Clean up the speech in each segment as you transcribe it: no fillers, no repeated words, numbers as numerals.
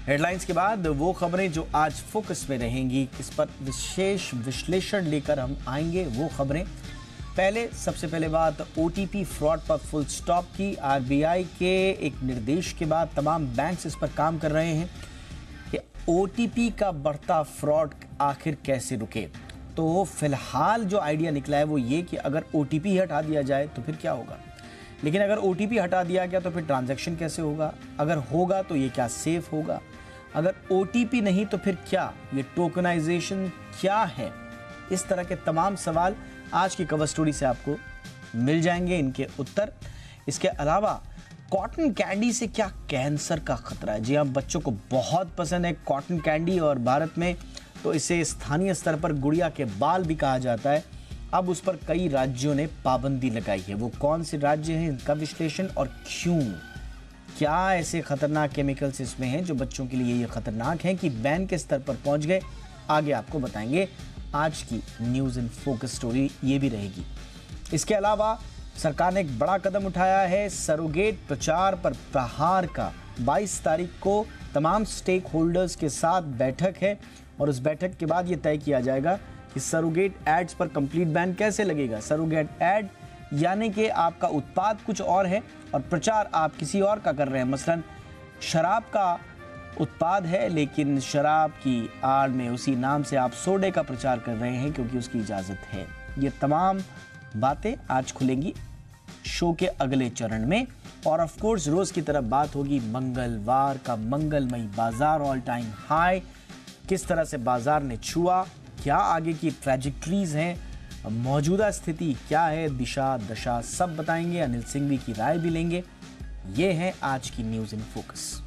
Headlines के बाद वो खबरें जो आज फोकस में रहेंगी, इस पर विशेष विश्लेषण लेकर हम आएंगे। वो खबरें सबसे पहले बात ओटीपी फ्रॉड पर फुल स्टॉप की। आरबीआई के एक निर्देश के बाद तमाम बैंक्स इस पर काम कर रहे हैं कि ओटीपी का बढ़ता फ्रॉड आखिर कैसे रुके। तो फिलहाल जो आइडिया निकला है वो ये कि अगर ओटीपी हटा दिया जाए तो फिर क्या होगा, लेकिन अगर ओटीपी हटा दिया गया तो फिर ट्रांजैक्शन कैसे होगा, अगर होगा तो ये क्या सेफ होगा, अगर ओटीपी नहीं तो फिर क्या, ये टोकनाइजेशन क्या है। इस तरह के तमाम सवाल आज की कवर स्टोरी से आपको मिल जाएंगे, इनके उत्तर। इसके अलावा कॉटन कैंडी से क्या कैंसर का खतरा है। जी हाँ, बच्चों को बहुत पसंद है कॉटन कैंडी और भारत में तो इसे स्थानीय स्तर पर गुड़िया के बाल भी कहा जाता है। अब उस पर कई राज्यों ने पाबंदी लगाई है। वो कौन से राज्य हैं, इनका विश्लेषण और क्यों, क्या ऐसे खतरनाक केमिकल्स इसमें हैं जो बच्चों के लिए ये खतरनाक हैं कि बैन के स्तर पर पहुंच गए, आगे आपको बताएंगे। आज की न्यूज़ इन फोकस स्टोरी ये भी रहेगी। इसके अलावा सरकार ने एक बड़ा कदम उठाया है, सरोगेट प्रचार पर प्रहार का। 22 तारीख को तमाम स्टेक होल्डर्स के साथ बैठक है और उस बैठक के बाद ये तय किया जाएगा कि सरोगेट एड्स पर कंप्लीट बैन कैसे लगेगा। सरोगेट एड यानी कि आपका उत्पाद कुछ और है और प्रचार आप किसी और का कर रहे हैं। मसलन शराब का उत्पाद है लेकिन शराब की आड़ में उसी नाम से आप सोडे का प्रचार कर रहे हैं क्योंकि उसकी इजाज़त है। ये तमाम बातें आज खुलेंगी शो के अगले चरण में। और ऑफ कोर्स रोज की तरह बात होगी मंगलवार का मंगलमयी बाजार ऑल टाइम हाई, किस तरह से बाजार ने छुआ, क्या आगे की ट्रैजेक्टरीज हैं, मौजूदा स्थिति क्या है, दिशा दशा सब बताएंगे। अनिल सिंघवी की राय भी लेंगे। ये है आज की न्यूज इन फोकस।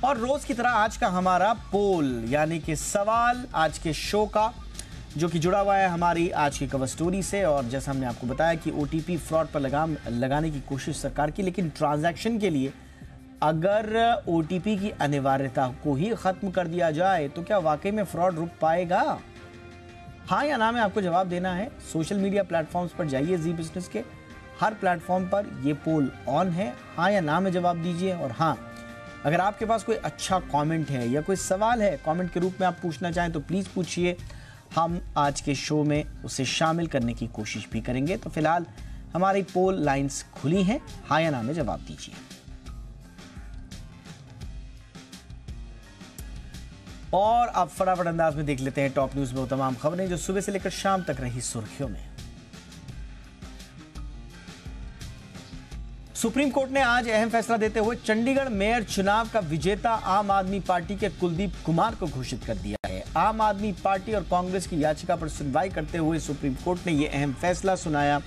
और रोज की तरह आज का हमारा पोल यानी कि सवाल आज के शो का, जो कि जुड़ा हुआ है हमारी आज की कवर स्टोरी से। और जैसा हमने आपको बताया कि ओटीपी फ्रॉड पर लगाने की कोशिश सरकार की, लेकिन ट्रांजैक्शन के लिए अगर ओटीपी की अनिवार्यता को ही खत्म कर दिया जाए तो क्या वाकई में फ्रॉड रुक पाएगा? हाँ या ना में आपको जवाब देना है। सोशल मीडिया प्लेटफॉर्म्स पर जाइए, जी बिजनेस के हर प्लेटफॉर्म पर ये पोल ऑन है। हाँ या ना में जवाब दीजिए। और हाँ, अगर आपके पास कोई अच्छा कमेंट है या कोई सवाल है कमेंट के रूप में आप पूछना चाहें तो प्लीज़ पूछिए, हम आज के शो में उसे शामिल करने की कोशिश भी करेंगे। तो फिलहाल हमारी पोल लाइंस खुली हैं, हाँ या ना में जवाब दीजिए। और अब फटाफट अंदाज में देख लेते हैं टॉप न्यूज में वो तमाम खबरें जो सुबह से लेकर शाम तक रही सुर्खियों में। सुप्रीम कोर्ट ने आज अहम फैसला देते हुए चंडीगढ़ मेयर चुनाव का विजेता आम आदमी पार्टी के कुलदीप कुमार को घोषित कर दिया है। आम आदमी पार्टी और कांग्रेस की याचिका पर सुनवाई करते हुए सुप्रीम कोर्ट ने यह अहम फैसला सुनाया।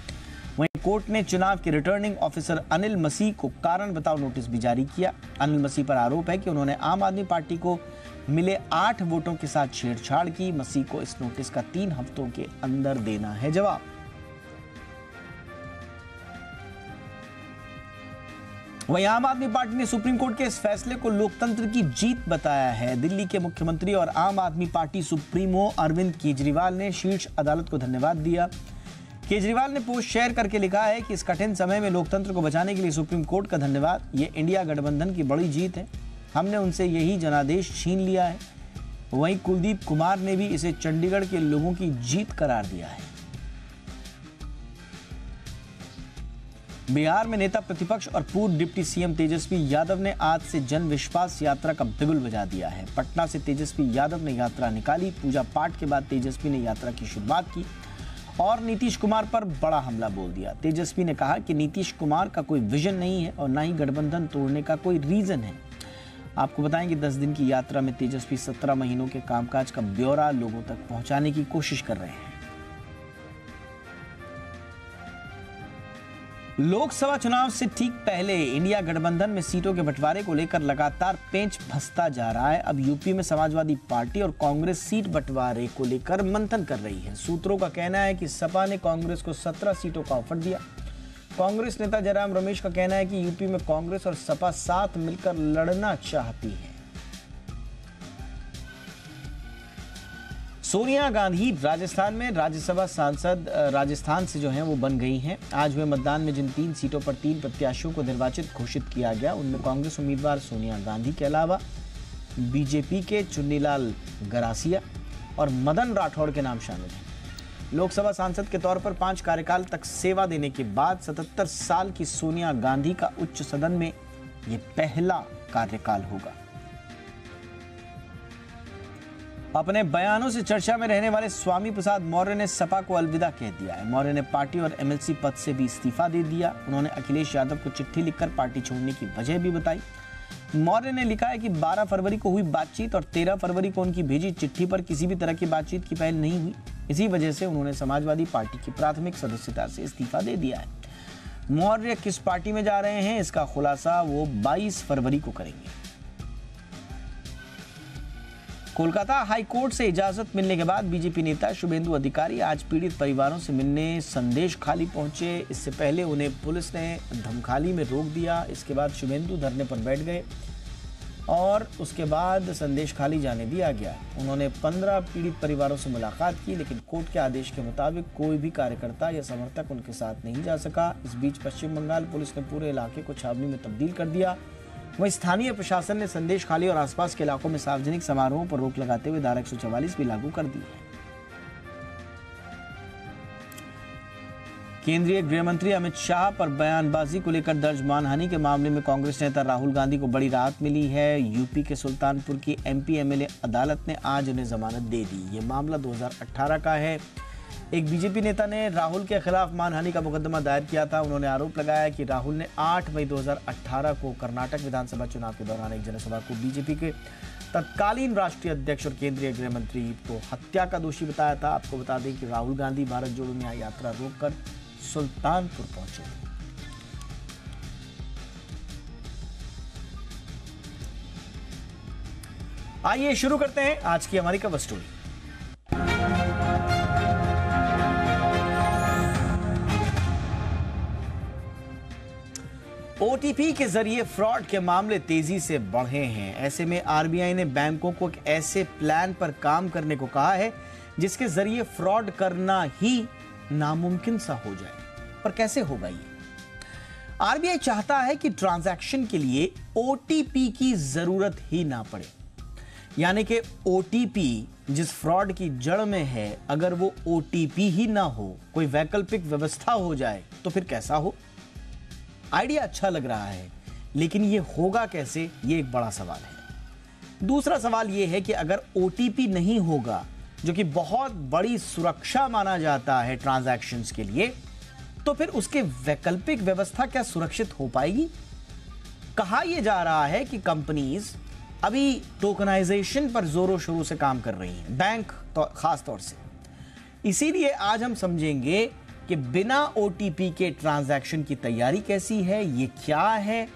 वहीं कोर्ट ने चुनाव के रिटर्निंग ऑफिसर अनिल मसीह को कारण बताओ नोटिस भी जारी किया। अनिल मसीह पर आरोप है कि उन्होंने आम आदमी पार्टी को मिले 8 वोटों के साथ छेड़छाड़ की। मसीह को इस नोटिस का 3 हफ्तों के अंदर देना है जवाब। वहीं आम आदमी पार्टी ने सुप्रीम कोर्ट के इस फैसले को लोकतंत्र की जीत बताया है। दिल्ली के मुख्यमंत्री और आम आदमी पार्टी सुप्रीमो अरविंद केजरीवाल ने शीर्ष अदालत को धन्यवाद दिया। केजरीवाल ने पोस्ट शेयर करके लिखा है कि इस कठिन समय में लोकतंत्र को बचाने के लिए सुप्रीम कोर्ट का धन्यवाद। ये इंडिया गठबंधन की बड़ी जीत है, हमने उनसे यही जनादेश छीन लिया है। वहीं कुलदीप कुमार ने भी इसे चंडीगढ़ के लोगों की जीत करार दिया है। बिहार में नेता प्रतिपक्ष और पूर्व डिप्टी सीएम तेजस्वी यादव ने आज से जन विश्वास यात्रा का बिगुल बजा दिया है। पटना से तेजस्वी यादव ने यात्रा निकाली। पूजा पाठ के बाद तेजस्वी ने यात्रा की शुरुआत की और नीतीश कुमार पर बड़ा हमला बोल दिया। तेजस्वी ने कहा कि नीतीश कुमार का कोई विजन नहीं है और ना ही गठबंधन तोड़ने का कोई रीजन है। आपको बताएं कि 10 दिन की यात्रा में तेजस्वी 17 महीनों के कामकाज का ब्यौरा लोगों तक पहुंचाने की कोशिश कर रहे हैं। लोकसभा चुनाव से ठीक पहले इंडिया गठबंधन में सीटों के बंटवारे को लेकर लगातार पेंच फंसता जा रहा है। अब यूपी में समाजवादी पार्टी और कांग्रेस सीट बंटवारे को लेकर मंथन कर रही है। सूत्रों का कहना है कि सपा ने कांग्रेस को 17 सीटों का ऑफर दिया। कांग्रेस नेता जयराम रमेश का कहना है कि यूपी में कांग्रेस और सपा साथ मिलकर लड़ना चाहती है। सोनिया गांधी राजस्थान में राज्यसभा सांसद राजस्थान से जो हैं वो बन गई हैं। आज हुए मतदान में जिन 3 सीटों पर 3 प्रत्याशियों को निर्वाचित घोषित किया गया, उनमें कांग्रेस उम्मीदवार सोनिया गांधी के अलावा बीजेपी के चुन्नीलाल गरासिया और मदन राठौड़ के नाम शामिल हैं। लोकसभा सांसद के तौर पर 5 कार्यकाल तक सेवा देने के बाद 77 साल की सोनिया गांधी का उच्च सदन में यह पहला कार्यकाल होगा। अपने बयानों से चर्चा में रहने वाले स्वामी प्रसाद मौर्य ने सपा को अलविदा कह दिया है। मौर्य ने पार्टी और एमएलसी पद से भी इस्तीफा दे दिया। उन्होंने अखिलेश यादव को चिट्ठी लिखकर पार्टी छोड़ने की वजह भी बताई। मौर्य ने लिखा है कि 12 फरवरी को हुई बातचीत और 13 फरवरी को उनकी भेजी चिट्ठी पर किसी भी तरह की बातचीत की पहल नहीं हुई। इसी वजह से उन्होंने समाजवादी पार्टी की प्राथमिक सदस्यता से इस्तीफा दे दिया है। मौर्य किस पार्टी में जा रहे हैं, इसका खुलासा वो 22 फरवरी को करेंगे। कोलकाता हाई कोर्ट से इजाजत मिलने के बाद बीजेपी नेता शुभेंदु अधिकारी आज पीड़ित परिवारों से मिलने संदेश खाली पहुंचे। इससे पहले उन्हें पुलिस ने धमखाली में रोक दिया। इसके बाद शुभेंदु धरने पर बैठ गए और उसके बाद संदेश खाली जाने दिया गया। उन्होंने 15 पीड़ित परिवारों से मुलाकात की, लेकिन कोर्ट के आदेश के मुताबिक कोई भी कार्यकर्ता या समर्थक उनके साथ नहीं जा सका। इस बीच पश्चिम बंगाल पुलिस ने पूरे इलाके को छावनी में तब्दील कर दिया। वहीं स्थानीय प्रशासन ने संदेश खाली और आसपास के इलाकों में सार्वजनिक समारोहों पर रोक लगाते हुए धारा 144 भी लागू कर दी है। केंद्रीय गृह मंत्री अमित शाह पर बयानबाजी को लेकर दर्ज मानहानि के मामले में कांग्रेस नेता राहुल गांधी को बड़ी राहत मिली है। यूपी के सुल्तानपुर की एमपी एमएलए अदालत ने आज उन्हें जमानत दे दी। ये मामला 2018 का है। एक बीजेपी नेता ने राहुल के खिलाफ मानहानि का मुकदमा दायर किया था। उन्होंने आरोप लगाया कि राहुल ने 8 मई 2018 को कर्नाटक विधानसभा चुनाव के दौरान एक जनसभा को बीजेपी के तत्कालीन राष्ट्रीय अध्यक्ष और केंद्रीय गृह मंत्री को हत्या का दोषी बताया था। आपको बता दें कि राहुल गांधी भारत जोड़ो न्याय यात्रा रोककर सुल्तानपुर पहुंचे थे। आइए शुरू करते हैं आज की हमारी कवर स्टोरी। ओटीपी के जरिए फ्रॉड के मामले तेजी से बढ़े हैं। ऐसे में आरबीआई ने बैंकों को एक ऐसे प्लान पर काम करने को कहा है जिसके जरिए फ्रॉड करना ही नामुमकिन सा हो जाए। पर कैसे होगा ये? आरबीआई चाहता है कि ट्रांजैक्शन के लिए ओटीपी की जरूरत ही ना पड़े, यानी कि ओटीपी जिस फ्रॉड की जड़ में है, अगर वो ओटीपी ही ना हो, कोई वैकल्पिक व्यवस्था हो जाए तो फिर कैसा हो? आइडिया अच्छा लग रहा है, लेकिन ये होगा कैसे, ये एक बड़ा सवाल है। दूसरा सवाल ये है कि अगर ओटीपी नहीं होगा, जो कि बहुत बड़ी सुरक्षा माना जाता है ट्रांजैक्शंस के लिए, तो फिर उसके वैकल्पिक व्यवस्था क्या सुरक्षित हो पाएगी? कहा यह जा रहा है कि कंपनीज अभी टोकनाइजेशन पर जोरों शोरों से काम कर रही हैं, बैंक तो खास तौर से। इसीलिए आज हम समझेंगे कि बिना ओटीपी के ट्रांजैक्शन की तैयारी कैसी है, ये क्या है,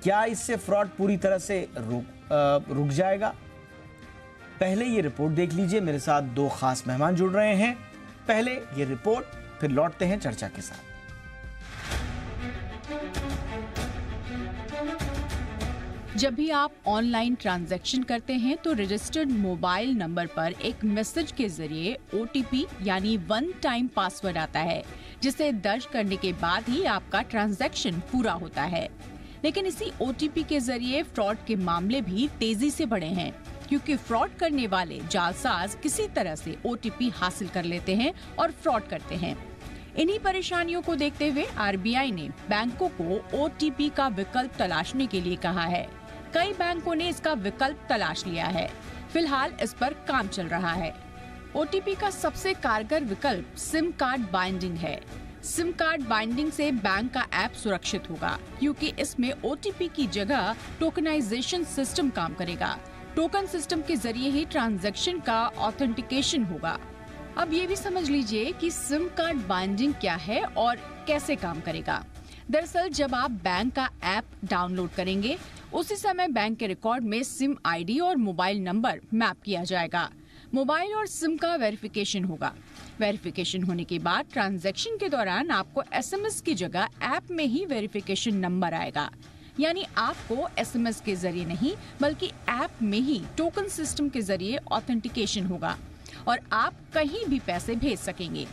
क्या इससे फ्रॉड पूरी तरह से रुक जाएगा। पहले ये रिपोर्ट देख लीजिए। मेरे साथ 2 खास मेहमान जुड़ रहे हैं। पहले ये रिपोर्ट, फिर लौटते हैं चर्चा के साथ। जब भी आप ऑनलाइन ट्रांजैक्शन करते हैं तो रजिस्टर्ड मोबाइल नंबर पर एक मैसेज के जरिए ओटीपी यानी 1 टाइम पासवर्ड आता है, जिसे दर्ज करने के बाद ही आपका ट्रांजैक्शन पूरा होता है। लेकिन इसी ओटीपी के जरिए फ्रॉड के मामले भी तेजी से बढ़े हैं, क्योंकि फ्रॉड करने वाले जालसाज किसी तरह से ओटीपी हासिल कर लेते हैं और फ्रॉड करते हैं। इन्हीं परेशानियों को देखते हुए आरबीआई ने बैंकों को ओटीपी का विकल्प तलाशने के लिए कहा है। कई बैंकों ने इसका विकल्प तलाश लिया है। फिलहाल इस पर काम चल रहा है। ओटीपी का सबसे कारगर विकल्प सिम कार्ड बाइंडिंग है। सिम कार्ड बाइंडिंग से बैंक का ऐप सुरक्षित होगा, क्योंकि इसमें ओटीपी की जगह टोकनाइजेशन सिस्टम काम करेगा। टोकन सिस्टम के जरिए ही ट्रांजैक्शन का ऑथेंटिकेशन होगा। अब ये भी समझ लीजिए कि सिम कार्ड बाइंडिंग क्या है और कैसे काम करेगा। दरअसल जब आप बैंक का ऐप डाउनलोड करेंगे, उसी समय बैंक के रिकॉर्ड में सिम आईडी और मोबाइल नंबर मैप किया जाएगा। मोबाइल और सिम का वेरिफिकेशन होगा। वेरिफिकेशन होने के बाद ट्रांजैक्शन के दौरान आपको एसएमएस की जगह ऐप में ही वेरिफिकेशन नंबर आएगा। यानी आपको एसएमएस के जरिए नहीं, बल्कि ऐप में ही टोकन सिस्टम के जरिए ऑथेंटिकेशन होगा। और आप कहीं भी पैसे भेज सकेंगे।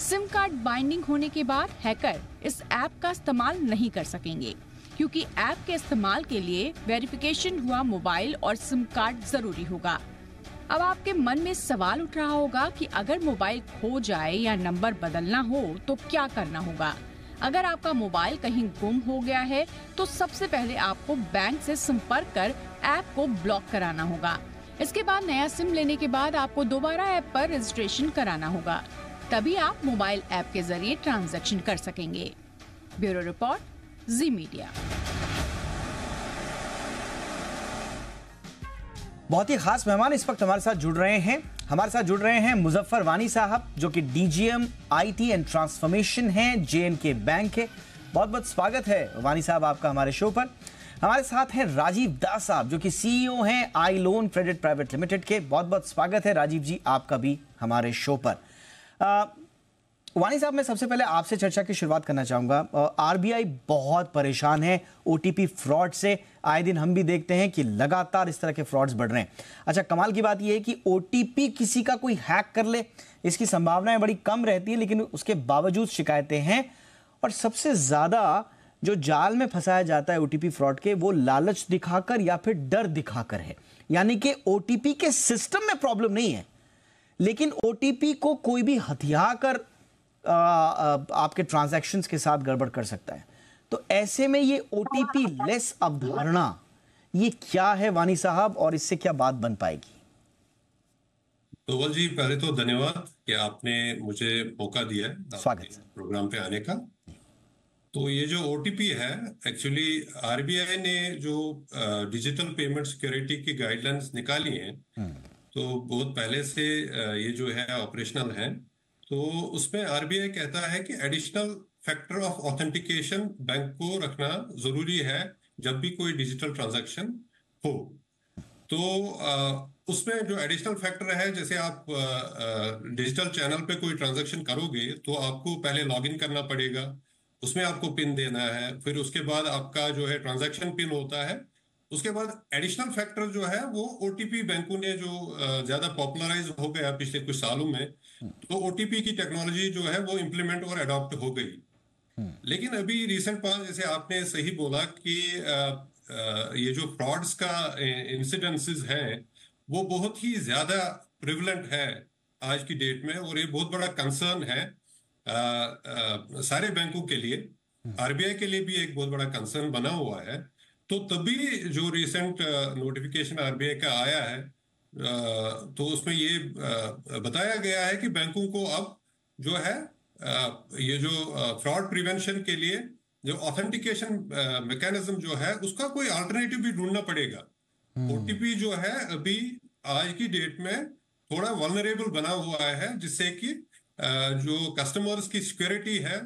सिम कार्ड बाइंडिंग होने के बाद हैकर इस ऐप का इस्तेमाल नहीं कर सकेंगे, क्योंकि ऐप के इस्तेमाल के लिए वेरिफिकेशन हुआ मोबाइल और सिम कार्ड जरूरी होगा। अब आपके मन में सवाल उठ रहा होगा कि अगर मोबाइल खो जाए या नंबर बदलना हो तो क्या करना होगा। अगर आपका मोबाइल कहीं गुम हो गया है तो सबसे पहले आपको बैंक से संपर्क कर ऐप को ब्लॉक कराना होगा। इसके बाद नया सिम लेने के बाद आपको दोबारा ऐप पर रजिस्ट्रेशन कराना होगा, तभी आप मोबाइल ऐप के जरिए ट्रांजैक्शन कर सकेंगे। ब्यूरो रिपोर्ट, जी मीडिया। बहुत ही खास मेहमान इस वक्त हमारे साथ जुड़ रहे हैं मुजफ्फर वानी साहब, जो कि डीजीएम आईटी एंड ट्रांसफॉर्मेशन हैं, जेएनके बैंक है। बहुत बहुत स्वागत है वानी साहब आपका हमारे शो पर। हमारे साथ हैं राजीव दास साहब, जो कि सीईओ हैं आई लोन क्रेडिट प्राइवेट लिमिटेड के। बहुत बहुत स्वागत है राजीव जी आपका भी हमारे शो पर। वानी साहब, मैं सबसे पहले आपसे चर्चा की शुरुआत करना चाहूंगा। आरबीआई बहुत परेशान है ओटीपी फ्रॉड से। आए दिन हम भी देखते हैं कि लगातार इस तरह के फ्रॉड्स बढ़ रहे हैं। अच्छा, कमाल की बात यह है कि ओटीपी किसी का कोई हैक कर ले, इसकी संभावनाएं बड़ी कम रहती है, लेकिन उसके बावजूद शिकायतें हैं। और सबसे ज्यादा जो जाल में फंसाया जाता है ओटीपी फ्रॉड के, वो लालच दिखाकर या फिर डर दिखाकर है। यानी कि ओटीपी के सिस्टम में प्रॉब्लम नहीं है, लेकिन ओटीपी को कोई भी हथिया कर आपके ट्रांजैक्शंस के साथ गड़बड़ कर सकता है। तो ऐसे में ये ओटीपी लेस अवधारणा, ये क्या है वानी साहब, और इससे क्या बात बन पाएगी? तोवल जी, पहले तो धन्यवाद कि आपने मुझे मौका दिया है स्वागत प्रोग्राम पे आने का। तो ये जो ओटीपी है, एक्चुअली आरबीआई ने जो डिजिटल पेमेंट सिक्योरिटी की गाइडलाइंस निकाली हैं, तो बहुत पहले से ये जो है ऑपरेशनल है। तो उसमें आरबीआई कहता है कि additional factor of authentication bank को रखना जरूरी है जब भी कोई डिजिटल ट्रांजैक्शन हो। तो उसमें जो एडिशनल फैक्टर है, जैसे आप डिजिटल चैनल पे कोई ट्रांजैक्शन करोगे तो आपको पहले लॉगिन करना पड़ेगा, उसमें आपको पिन देना है, फिर उसके बाद आपका जो है ट्रांजैक्शन पिन होता है। उसके बाद एडिशनल फैक्टर जो है वो ओटीपी, बैंकों ने जो ज्यादा पॉपुलराइज हो गया पिछले कुछ सालों में, तो ओटीपी की टेक्नोलॉजी जो है वो इम्प्लीमेंट और अडॉप्ट हो गई। लेकिन अभी रिसेंट पास, जैसे आपने सही बोला कि ये जो फ्रॉड्स का इंसिडेंसेस हैं वो बहुत ही ज्यादा प्रिवलेंट है आज की डेट में, और ये बहुत बड़ा कंसर्न है सारे बैंकों के लिए। आरबीआई के लिए भी एक बहुत बड़ा कंसर्न बना हुआ है। तो तभी जो रिसेंट नोटिफिकेशन आरबीआई का आया है, तो उसमें ये बताया गया है कि बैंकों को अब जो है ये जो फ्रॉड प्रिवेंशन के लिए जो ऑथेंटिकेशन मैकेनिज्म जो है उसका कोई अल्टरनेटिव भी ढूंढना पड़ेगा। ओटीपी जो है अभी आज की डेट में थोड़ा वल्नरेबल बना हुआ है, जिससे कि जो कस्टमर्स की सिक्योरिटी है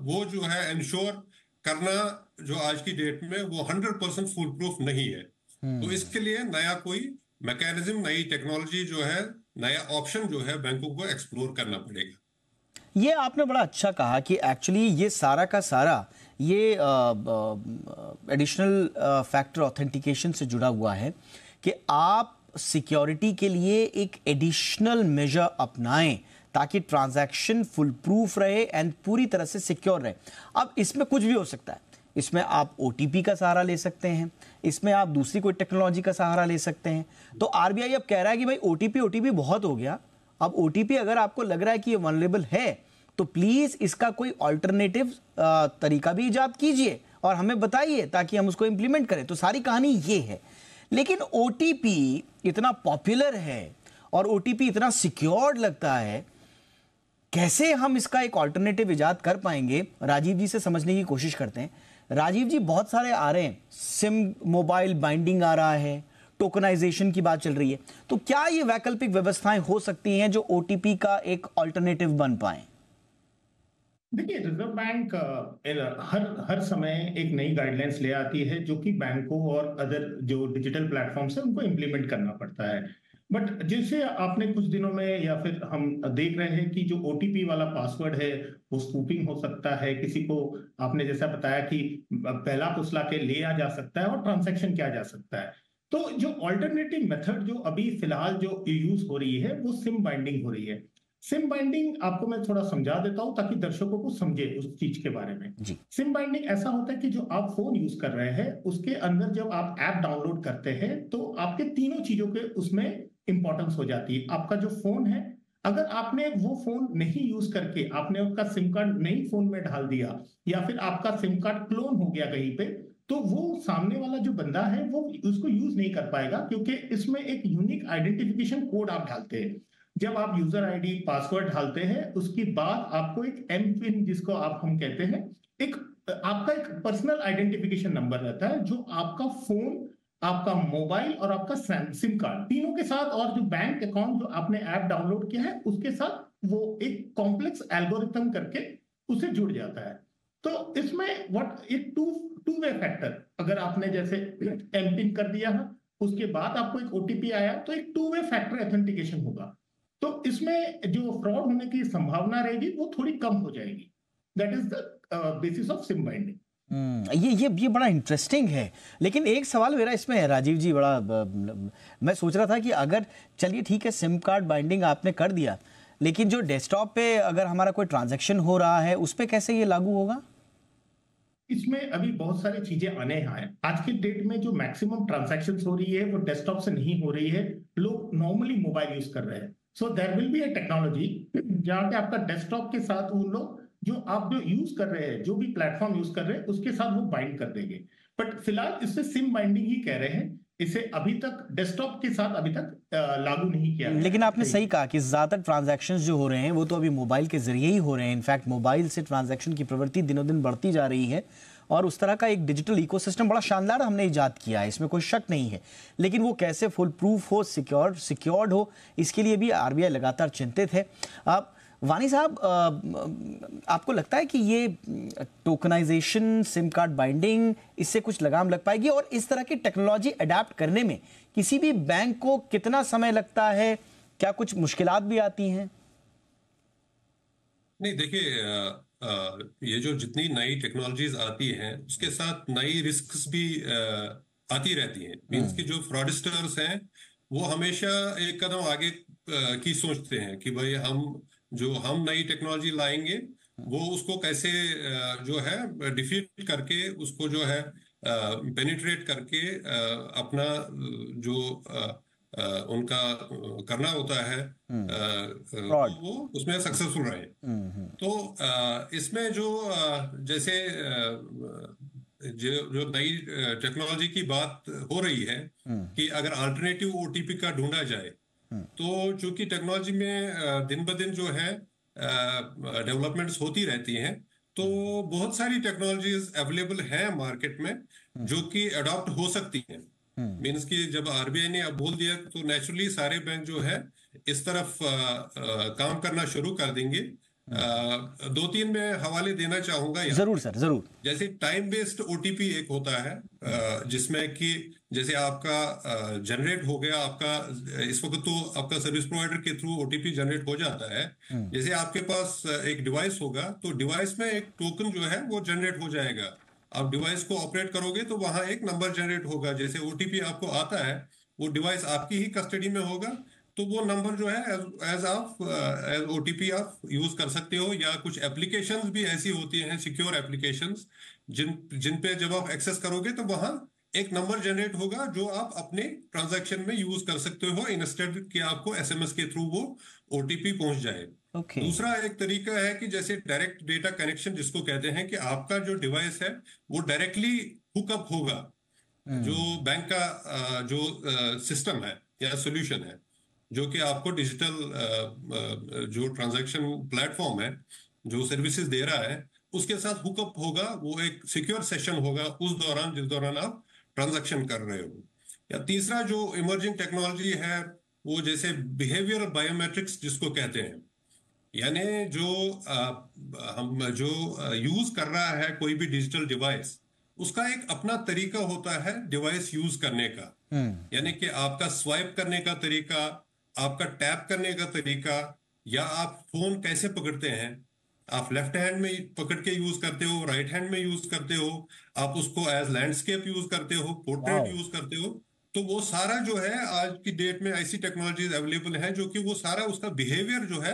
वो जो है इंश्योर करना जो आज की डेट में वो 100% फुल प्रूफ नहीं है। तो इसके लिए नया कोई मैकेनिज्म, नई टेक्नोलॉजी जो है, नया ऑप्शन जो है बैंकों को एक्सप्लोर करना पड़ेगा। ये आपने बड़ा अच्छा कहा कि एक्चुअली ये सारा का सारा ये एडिशनल फैक्टर ऑथेंटिकेशन से जुड़ा हुआ है कि आप सिक्योरिटी के लिए एक एडिशनल मेजर अपनाएं ताकि ट्रांजैक्शन फुल प्रूफ रहे एंड पूरी तरह से सिक्योर रहे। अब इसमें कुछ भी हो सकता है, इसमें आप ओटीपी का सहारा ले सकते हैं, इसमें आप दूसरी कोई टेक्नोलॉजी का सहारा ले सकते हैं। तो आरबीआई अब कह रहा है कि भाई ओटीपी बहुत हो गया, अब ओटीपी अगर आपको लग रहा है कि ये वल्नरेबल है तो प्लीज इसका कोई ऑल्टरनेटिव तरीका भी इजाद कीजिए और हमें बताइए ताकि हम उसको इंप्लीमेंट करें। तो सारी कहानी ये है। लेकिन ओटीपी इतना पॉपुलर है और ओटीपी इतना सिक्योर्ड लगता है, कैसे हम इसका एक ऑल्टरनेटिव इजाद कर पाएंगे? राजीव जी से समझने की कोशिश करते हैं। राजीव जी, बहुत सारे आ रहे हैं, सिम मोबाइल बाइंडिंग आ रहा है, टोकनाइजेशन की बात चल रही है, तो क्या ये वैकल्पिक व्यवस्थाएं हो सकती हैं जो ओटीपी का एक ऑल्टरनेटिव बन पाए? देखिए, रिजर्व बैंक हर समय एक नई गाइडलाइंस ले आती है जो कि बैंकों और अदर जो डिजिटल प्लेटफॉर्म्स है उनको इम्प्लीमेंट करना पड़ता है। बट जैसे आपने कुछ दिनों में या फिर हम देख रहे हैं कि जो ओटीपी वाला पासवर्ड है वो स्पूफिंग हो सकता है, किसी को आपने जैसा बताया कि पहला फुसला के लिया जा सकता है और ट्रांजैक्शन किया जा सकता है। तो जो ऑल्टरनेटिव मेथड जो अभी फिलहाल जो यूज हो रही है वो सिम बाइंडिंग हो रही है। सिम बाइंडिंग आपको मैं थोड़ा समझा देता हूं ताकि दर्शकों को समझे उस चीज के बारे में। जी। सिम बाइंडिंग ऐसा होता है कि जो आप फोन यूज कर रहे हैं उसके अंदर जब आप ऐप डाउनलोड करते हैं तो आपके तीनों चीजों के उसमें इंपॉर्टेंस हो जाती है। आपका जो फोन है, अगर आपने वो फोन नहीं यूज करके आपने उसका सिम कार्ड नई फोन में डाल दिया या फिर आपका सिम कार्ड क्लोन हो गया कहीं पे, तो वो सामने वाला जो बंदा है वो उसको यूज नहीं कर पाएगा, क्योंकि इसमें एक यूनिक आइडेंटिफिकेशन कोड आप डालते हैं। जब आप यूजर आईडी पासवर्ड डालते हैं उसके बाद आपको एक एम पिन, जिसको आप हम कहते हैं, एक आपका एक पर्सनल आइडेंटिफिकेशन नंबर रहता है जो आपका फोन, आपका मोबाइल और आपका सिम कार्ड तीनों के साथ और जो बैंक अकाउंट जो आपने ऐप डाउनलोड किया है उसके साथ वो एक कॉम्प्लेक्स एल्गोरिथम करके उसे जुड़ जाता है। तो इसमें व्हाट एक टू वे फैक्टर, अगर आपने जैसे एम पिन कर दिया है उसके बाद आपको एक ओटीपी आया तो एक टू वे फैक्टर ऑथेंटिकेशन होगा। तो इसमें जो फ्रॉड होने की संभावना रहेगी वो थोड़ी कम हो जाएगी। That is the basis of SIM binding. ये बड़ा इंटरेस्टिंग है। लेकिन एक सवाल मेरा इसमें है राजीव जी, बड़ा मैं सोच रहा था कि अगर चलिए ठीक है सिम कार्ड बाइंडिंग आपने कर दिया, लेकिन जो डेस्कटॉप पे अगर हमारा कोई ट्रांजैक्शन हो रहा है उस पे कैसे ये लागू होगा? इसमें अभी बहुत सारी चीजें आने हैं। आज के डेट में जो मैक्सिमम ट्रांजैक्शंस हो रही है वो डेस्कटॉप से नहीं हो रही है, लोग नॉर्मली मोबाइल यूज कर रहे हैं। So there will be a technology जहाँ पे आपका डेस्कटॉप के साथ वो लोग जो आप जो यूज कर रहे हैं, जो भी प्लेटफॉर्म यूज कर रहे हैं उसके साथ वो बाइंड कर देंगे। बट फिलहाल इससे सिम बाइंडिंग ही कह रहे हैं, इसे अभी तक डेस्कटॉप के साथ अभी तक लागू नहीं किया। लेकिन आपने सही कहा कि ज्यादातर ट्रांजैक्शंस जो हो रहे हैं वो तो अभी मोबाइल के जरिए ही हो रहे हैं। इनफैक्ट मोबाइल से ट्रांजैक्शन की प्रवृत्ति दिनों दिन बढ़ती जा रही है और उस तरह का एक डिजिटल इकोसिस्टम बड़ा शानदार हमने इजाद किया है, इसमें कोई शक नहीं है। लेकिन वो कैसे फुल प्रूफ हो, सिक्योर्ड हो, इसके लिए भी आरबीआई लगातार चिंतित है। वानी साहब, आपको लगता है कि ये टोकनाइजेशन, सिम कार्ड बाइंडिंग, इससे कुछ लगाम लग पाएगी? और इस तरह की टेक्नोलॉजी अडेप्ट करने में किसी भी बैंक को कितना समय लगता है? क्या कुछ मुश्किलात भी आती हैं? नहीं, देखिए, ये जो जितनी नई टेक्नोलॉजीज आती हैं उसके साथ नई रिस्क्स भी आती रहती हैं। मींस कि जो फ्रॉडस्टर्स हैं वो हमेशा एक कदम आगे की सोचते हैं कि भाई हम नई टेक्नोलॉजी लाएंगे, वो उसको कैसे जो है डिफीट करके, उसको जो है पेनिट्रेट करके अपना जो उनका करना होता है वो उसमें सक्सेसफुल रहे। तो इसमें जो जैसे जो नई टेक्नोलॉजी की बात हो रही है कि अगर अल्टरनेटिव ओटीपी का ढूंढा जाए, तो चूंकि टेक्नोलॉजी में दिन ब दिन जो है डेवलपमेंट्स होती रहती हैं, तो बहुत सारी टेक्नोलॉजीज अवेलेबल हैं मार्केट में जो कि अडॉप्ट हो सकती हैं। मीन्स कि जब आरबीआई ने अब बोल दिया तो नेचुरली सारे बैंक जो है इस तरफ काम करना शुरू कर देंगे। दो तीन मैं हवाले देना चाहूंगा। जरूर सर, जरूर। जैसे टाइम बेस्ड ओटीपी एक होता है, जिसमें कि जैसे आपका जनरेट हो गया, आपका इस वक्त तो आपका सर्विस प्रोवाइडर के थ्रू ओटीपी जनरेट हो जाता है। जैसे आपके पास एक डिवाइस होगा तो डिवाइस में एक टोकन जो है वो जनरेट हो जाएगा। आप डिवाइस को ऑपरेट करोगे तो वहां एक नंबर जनरेट होगा। जैसे ओटीपी आपको आता है, वो डिवाइस आपकी ही कस्टडी में होगा, तो वो नंबर जो है एज ओटीपी आप यूज कर सकते हो। या कुछ एप्लीकेशंस भी ऐसी होती हैं, सिक्योर एप्लीकेशंस, जिन पे जब आप एक्सेस करोगे तो वहां एक नंबर जनरेट होगा जो आप अपने ट्रांजैक्शन में यूज कर सकते हो, इंस्टेड कि आपको एसएमएस के थ्रू वो ओटीपी पहुंच जाए। दूसरा एक तरीका है कि जैसे डायरेक्ट डेटा कनेक्शन, जिसको कहते हैं कि आपका जो डिवाइस है वो डायरेक्टली हुकअप होगा जो बैंक का जो सिस्टम है या सोल्यूशन है, जो कि आपको डिजिटल जो ट्रांजैक्शन प्लेटफॉर्म है जो सर्विसेज दे रहा है उसके साथ हुकअप होगा। वो एक सिक्योर सेशन होगा उस दौरान जिस दौरान आप ट्रांजैक्शन कर रहे हो। या तीसरा जो इमर्जिंग टेक्नोलॉजी है वो जैसे बिहेवियर बायोमेट्रिक्स जिसको कहते हैं, यानी जो हम जो यूज कर रहा है कोई भी डिजिटल डिवाइस, उसका एक अपना तरीका होता है डिवाइस यूज करने का। यानी कि आपका स्वाइप करने का तरीका, आपका टैप करने का तरीका, या आप फोन कैसे पकड़ते हैं, आप लेफ्ट हैंड में पकड़ के यूज करते हो, राइट हैंड में यूज करते हो, आप उसको एज लैंडस्केप यूज करते हो, पोर्ट्रेट यूज करते हो। तो वो सारा जो है आज की डेट में ऐसी टेक्नोलॉजीज अवेलेबल है जो कि वो सारा उसका बिहेवियर जो है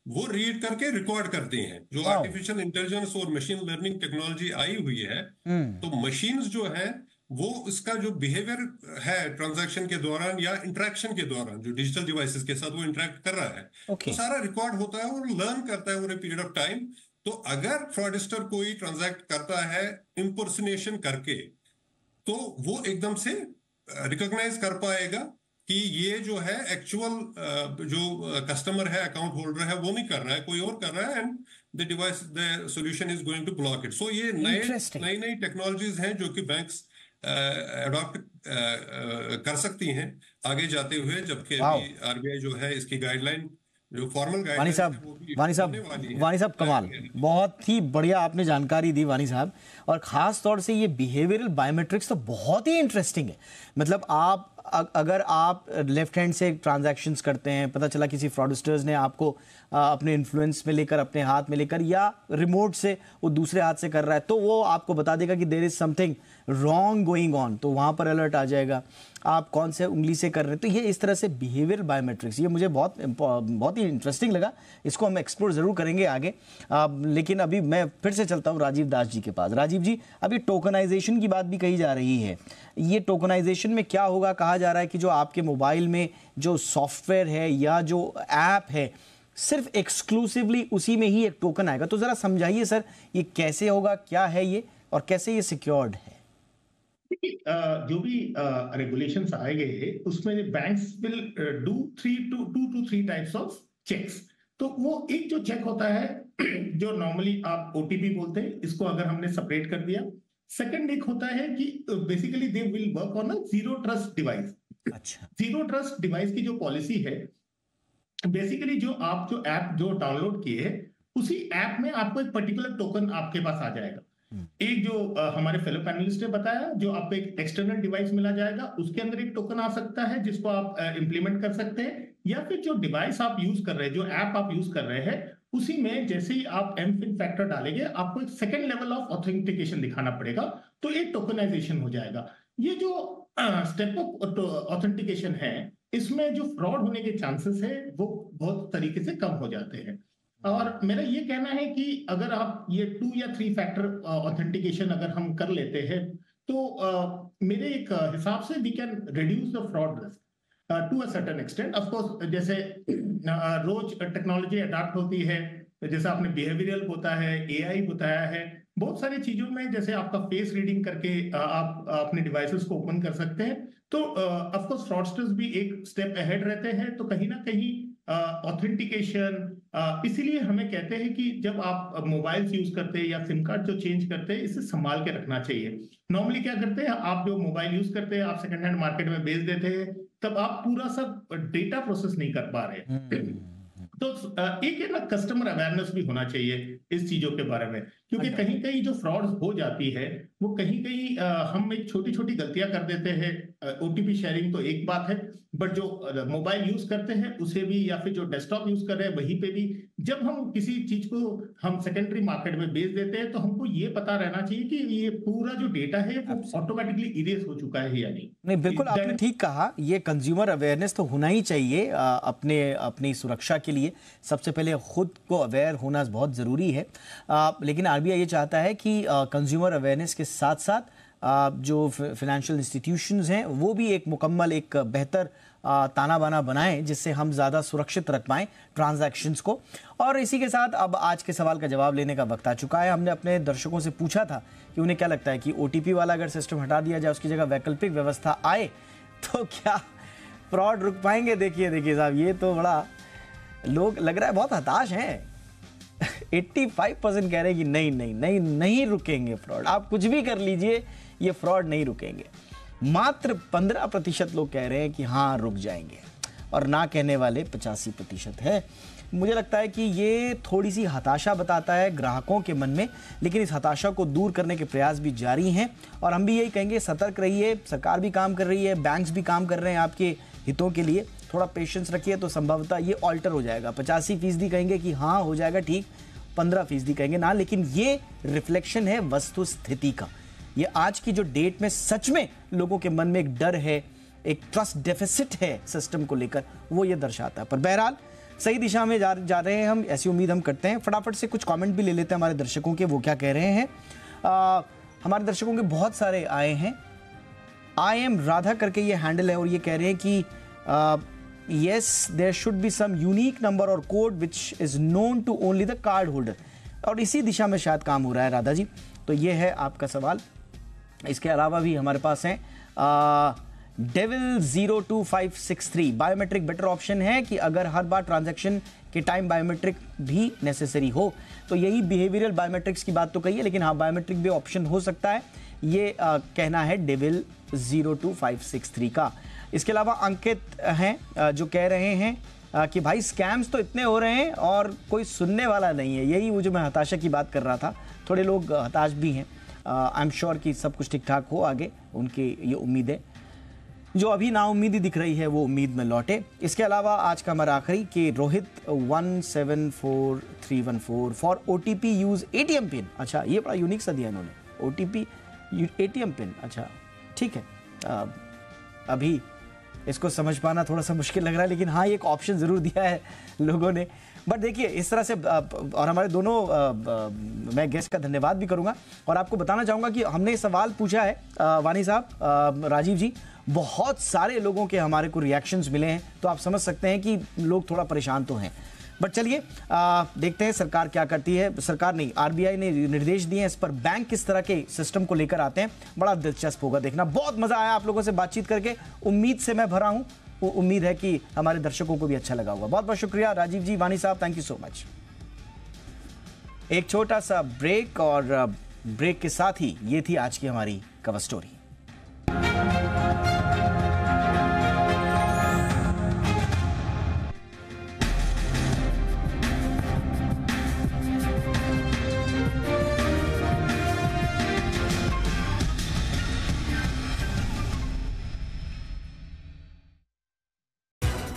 वो रीड करके रिकॉर्ड करते हैं। जो आर्टिफिशियल इंटेलिजेंस और मशीन लर्निंग टेक्नोलॉजी आई हुई है, तो मशीन्स जो है वो इसका जो बिहेवियर है ट्रांजैक्शन के दौरान या इंटरेक्शन के दौरान जो डिजिटल डिवाइसेस के साथ वो इंटरेक्ट कर रहा है, तो सारा रिकॉर्ड होता है और लर्न करता है over a period of time. तो अगर फ्रॉडस्टर कोई ट्रांजैक्ट करता है इम्पर्सनेशन करके, तो वो एकदम से रिकॉग्नाइज कर पाएगा कि ये जो है एक्चुअल जो कस्टमर है, अकाउंट होल्डर है, वो नहीं कर रहा है, कोई और कर रहा है, and the device the solution is going to block it. So ये नई नई टेक्नोलॉजीज हैं जो कि बैंक्स अडॉप्ट कर सकती हैं आगे जाते हुए, जबकि आरबीआई जो है इसकी गाइडलाइन जो फॉर्मल गाइडलाइन वानी साहब कमाल, बहुत ही बढ़िया आपने जानकारी दी वानी साहब। और खास तौर से ये बिहेवियरल बायोमेट्रिक्स तो बहुत ही इंटरेस्टिंग है। मतलब आप अगर आप लेफ्ट हैंड से ट्रांजैक्शंस करते हैं, पता चला किसी फ्रॉडस्टर्स ने आपको अपने इन्फ्लुएंस में लेकर, अपने हाथ में लेकर, या रिमोट से वो दूसरे हाथ से कर रहा है, तो वो आपको बता देगा कि there is something wrong going on, तो वहाँ पर अलर्ट आ जाएगा। आप कौन से उंगली से कर रहे हैं, तो ये इस तरह से बिहेवियर बायोमेट्रिक्स, ये मुझे बहुत ही इंटरेस्टिंग लगा। इसको हम एक्सप्लोर ज़रूर करेंगे आगे। लेकिन अभी मैं फिर से चलता हूँ राजीव दास जी के पास। राजीव जी, अभी टोकनाइजेशन की बात भी कही जा रही है। ये टोकनाइजेशन में क्या होगा? कहा जा रहा है कि जो आपके मोबाइल में जो सॉफ्टवेयर है या जो ऐप है, सिर्फ एक्सक्लूसिवली उसी में ही एक टोकन आएगा। तो ज़रा समझाइए सर, ये कैसे होगा, क्या है ये, और कैसे ये सिक्योर्ड है? जो भी रेगुलेशंस आए गए हैं उसमें banks will do 2 to 3 types of cheques. तो वो एक जो चेक होता है जो नॉर्मली आप ओटीपी बोलते हैं, इसको अगर हमने सेपरेट कर दिया। सेकंड एक होता है कि basically they will work on a zero trust device. अच्छा, जीरो ट्रस्ट डिवाइस की जो पॉलिसी है, बेसिकली जो ऐप जो डाउनलोड किए है, उसी ऐप में आपको एक पर्टिकुलर टोकन आपके पास आ जाएगा। एक जो हमारे फेलो पैनलिस्ट ने बताया, जो आपको एक एक्सटर्नल डिवाइस मिला जाएगा, उसके अंदर एक टोकन आ सकता है जिसको आप इंप्लीमेंट कर सकते हैं, या फिर जो डिवाइस आप यूज कर रहे हैं, जो ऐप आप यूज कर रहे हैं, उसी में जैसे ही आप एमपिन फैक्टर डालेंगे, आपको एक सेकेंड लेवल ऑफ ऑथेंटिकेशन दिखाना पड़ेगा, तो एक टोकनाइजेशन हो जाएगा। ये जो स्टेप ऑफ ऑथेंटिकेशन है, इसमें जो फ्रॉड होने के चांसेस है वो बहुत तरीके से कम हो जाते हैं। और मेरा ये कहना है कि अगर आप ये 2 या 3 फैक्टर ऑथेंटिकेशन अगर हम कर लेते हैं, तो मेरे एक हिसाब से we can reduce the fraud risk to a certain extent. Of course जैसे रोज टेक्नोलॉजी अडॉप्ट होती है, जैसे आपने बिहेवियरल होता है, एआई बताया है, बहुत सारी चीजों में, जैसे आपका फेस रीडिंग करके आप अपने डिवाइसेस को ओपन कर सकते हैं, तो ऑफ कोर्स फ्रॉडस्टर्स भी एक स्टेप अहेड रहते हैं। तो कहीं ना कहीं ऑथेंटिकेशन, इसीलिए हमें कहते हैं कि जब आप मोबाइल यूज करते हैं या सिम कार्ड जो चेंज करते हैं, इसे संभाल के रखना चाहिए। नॉर्मली क्या करते हैं, आप जो मोबाइल यूज करते हैं, आप सेकंड हैंड मार्केट में बेच देते हैं, तब आप पूरा सब डेटा प्रोसेस नहीं कर पा रहे। तो एक है ना, कस्टमर अवेयरनेस भी होना चाहिए इस चीजों के बारे में, क्योंकि कहीं कहीं जो फ्रॉड हो जाती है, वो कहीं कहीं हम एक छोटी छोटी गलतियां कर देते हैं। ओटीपी शेयरिंग तो एक बात है, बट जो मोबाइल यूज करते हैं उसे भी, या फिर जो डेस्कटॉप यूज कर रहे हैं वहीं पे भी, जब हम किसी चीज को हम सेकेंडरी मार्केट में बेच देते हैं, तो हमको ये पता रहना चाहिए कि ये पूरा जो डेटा है वो ऑटोमेटिकली इरेज हो चुका है या नहीं। नहीं, बिल्कुल आपने ठीक कहा, ये कंज्यूमर अवेयरनेस तो होना ही चाहिए। अपनी सुरक्षा के लिए सबसे पहले खुद को अवेयर होना बहुत ज़रूरी है। लेकिन आरबीआई ये चाहता है कि कंज्यूमर अवेयरनेस के साथ साथ जो फाइनेंशियल इंस्टीट्यूशंस हैं वो भी एक मुकम्मल, एक बेहतर ताना बाना बनाएं, जिससे हम ज़्यादा सुरक्षित रख पाएँ ट्रांजैक्शंस को। और इसी के साथ अब आज के सवाल का जवाब लेने का वक्त आ चुका है। हमने अपने दर्शकों से पूछा था कि उन्हें क्या लगता है कि ओटीपी वाला अगर सिस्टम हटा दिया जाए, उसकी जगह वैकल्पिक व्यवस्था आए, तो क्या फ्रॉड रुक पाएंगे? देखिए साहब, ये तो बड़ा लोग लग रहा है बहुत हताश हैं। 85% कह रहे हैं कि नहीं रुकेंगे फ्रॉड। आप कुछ भी कर लीजिए, ये फ्रॉड नहीं रुकेंगे। मात्र 15% लोग कह रहे हैं कि हाँ रुक जाएंगे, और ना कहने वाले 85% है। मुझे लगता है कि ये थोड़ी सी हताशा बताता है ग्राहकों के मन में, लेकिन इस हताशा को दूर करने के प्रयास भी जारी हैं। और हम भी यही कहेंगे, सतर्क रहिए। सरकार भी काम कर रही है, बैंक्स भी काम कर रहे हैं आपके हितों के लिए। थोड़ा पेशेंस रखिए तो संभवतः ये ऑल्टर हो जाएगा। 85% कहेंगे कि हाँ हो जाएगा ठीक, 15% कहेंगे ना। लेकिन ये रिफ्लेक्शन है वस्तु स्थिति का। ये आज की जो डेट में सच में लोगों के मन में एक डर है, एक ट्रस्ट डेफिसिट है सिस्टम को लेकर, वो ये दर्शाता है। पर बहरहाल सही दिशा में जा रहे हैं हम, ऐसी उम्मीद हम करते हैं। फटाफट से कुछ कमेंट भी ले लेते हैं हमारे दर्शकों के, वो क्या कह रहे हैं। हमारे दर्शकों के बहुत सारे आए हैं। आई एम राधा करके ये हैंडल है और ये कह रहे हैं कि yes there should be some unique number और code which is known to only the card holder, और इसी दिशा में शायद काम हो रहा है राधा जी। तो ये है आपका सवाल। इसके अलावा भी हमारे पास हैं डेविल 02563, बायोमेट्रिक बेटर ऑप्शन है कि अगर हर बार ट्रांजैक्शन के टाइम बायोमेट्रिक भी नेसेसरी हो, तो यही बिहेवियरल बायोमेट्रिक्स की बात तो कही है, लेकिन हाँ बायोमेट्रिक भी ऑप्शन हो सकता है, ये कहना है डेविल 02563 का। इसके अलावा अंकित हैं जो कह रहे हैं कि भाई स्कैम्स तो इतने हो रहे हैं और कोई सुनने वाला नहीं है। यही वो जो मैं हताशा की बात कर रहा था, थोड़े लोग हताश भी हैं। आई एम श्योर कि सब कुछ ठीक ठाक हो आगे, उनकी ये उम्मीद है। जो अभी नाउम्मीदी दिख रही है वो उम्मीद में लौटे। इसके अलावा आज का हमारा आखिरी कि Rohit 174314 for OTP use ATM pin. अच्छा, ये बड़ा यूनिक सा दिया इन्होंने, OTP ATM पिन। अच्छा ठीक है, अभी इसको समझ पाना थोड़ा सा मुश्किल लग रहा है, लेकिन हाँ ये एक ऑप्शन ज़रूर दिया है लोगों ने। बट देखिए इस तरह से, और हमारे दोनों मैं गेस्ट का धन्यवाद भी करूंगा और आपको बताना चाहूँगा कि हमने सवाल पूछा है वानी साहब, राजीव जी, बहुत सारे लोगों के हमारे को रिएक्शंस मिले हैं, तो आप समझ सकते हैं कि लोग थोड़ा परेशान तो हैं। बट चलिए देखते हैं सरकार क्या करती है। सरकार नहीं, RBI ने निर्देश दिए हैं, इस पर बैंक किस तरह के सिस्टम को लेकर आते हैं, बड़ा दिलचस्प होगा देखना। बहुत मजा आया आप लोगों से बातचीत करके, उम्मीद से मैं भरा हूं, वो उम्मीद है कि हमारे दर्शकों को भी अच्छा लगा होगा। बहुत बहुत शुक्रिया राजीव जी, वानी साहब, थैंक यू सो मच। एक छोटा सा ब्रेक, और ब्रेक के साथ ही ये थी आज की हमारी cover story.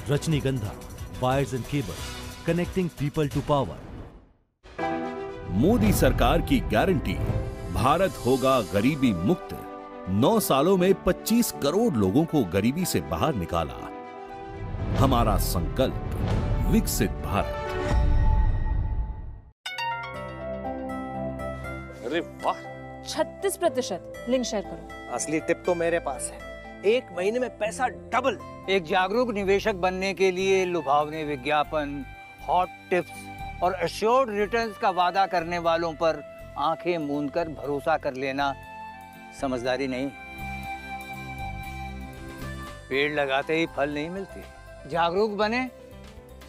Rajnigandha wires and cable, connecting people to power. Modi सरकार की गारंटी, भारत होगा गरीबी मुक्त। 9 सालों में 25 करोड़ लोगों को गरीबी से बाहर निकाला। हमारा संकल्प, विकसित भारत। अरे वाह, 36%। लिंक शेयर करो। असली टिप तो मेरे पास है, 1 महीने में पैसा डबल। एक जागरूक निवेशक बनने के लिए लुभावने विज्ञापन, हॉट टिप्स और एश्योर्ड रिटर्न्स का वादा करने वालों पर आंखें मूंद कर भरोसा कर लेना समझदारी नहीं। पेड़ लगाते ही फल नहीं मिलते। जागरूक बने,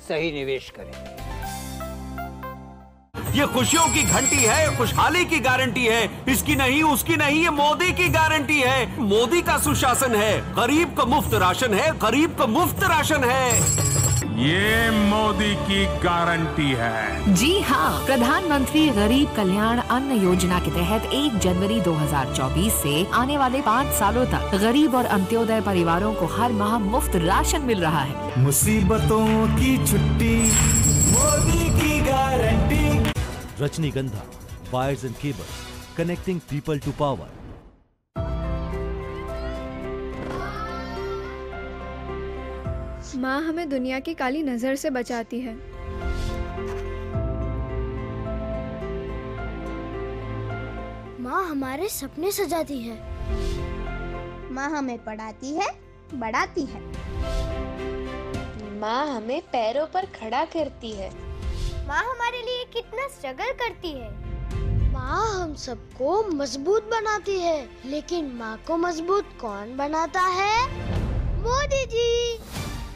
सही निवेश करें। ये खुशियों की घंटी है, खुशहाली की गारंटी है। इसकी नहीं, उसकी नहीं, ये मोदी की गारंटी है। मोदी का सुशासन है, गरीब को मुफ्त राशन है, गरीब को मुफ्त राशन है। ये मोदी की गारंटी है। जी हाँ, प्रधानमंत्री गरीब कल्याण अन्न योजना के तहत 1 जनवरी 2024 से आने वाले 5 सालों तक गरीब और अंत्योदय परिवारों को हर माह मुफ्त राशन मिल रहा है। मुसीबतों की छुट्टी, मोदी की guarantee. Rajnigandha wires and cable, connecting people to power. माँ हमें दुनिया की काली नजर से बचाती है। माँ हमारे सपने सजाती है। माँ हमें पढ़ाती है, बढ़ाती है। माँ हमें पैरों पर खड़ा करती है। माँ हमारे लिए कितना स्ट्रगल करती है। माँ हम सबको मजबूत बनाती है, लेकिन माँ को मजबूत कौन बनाता है? मोदी जी।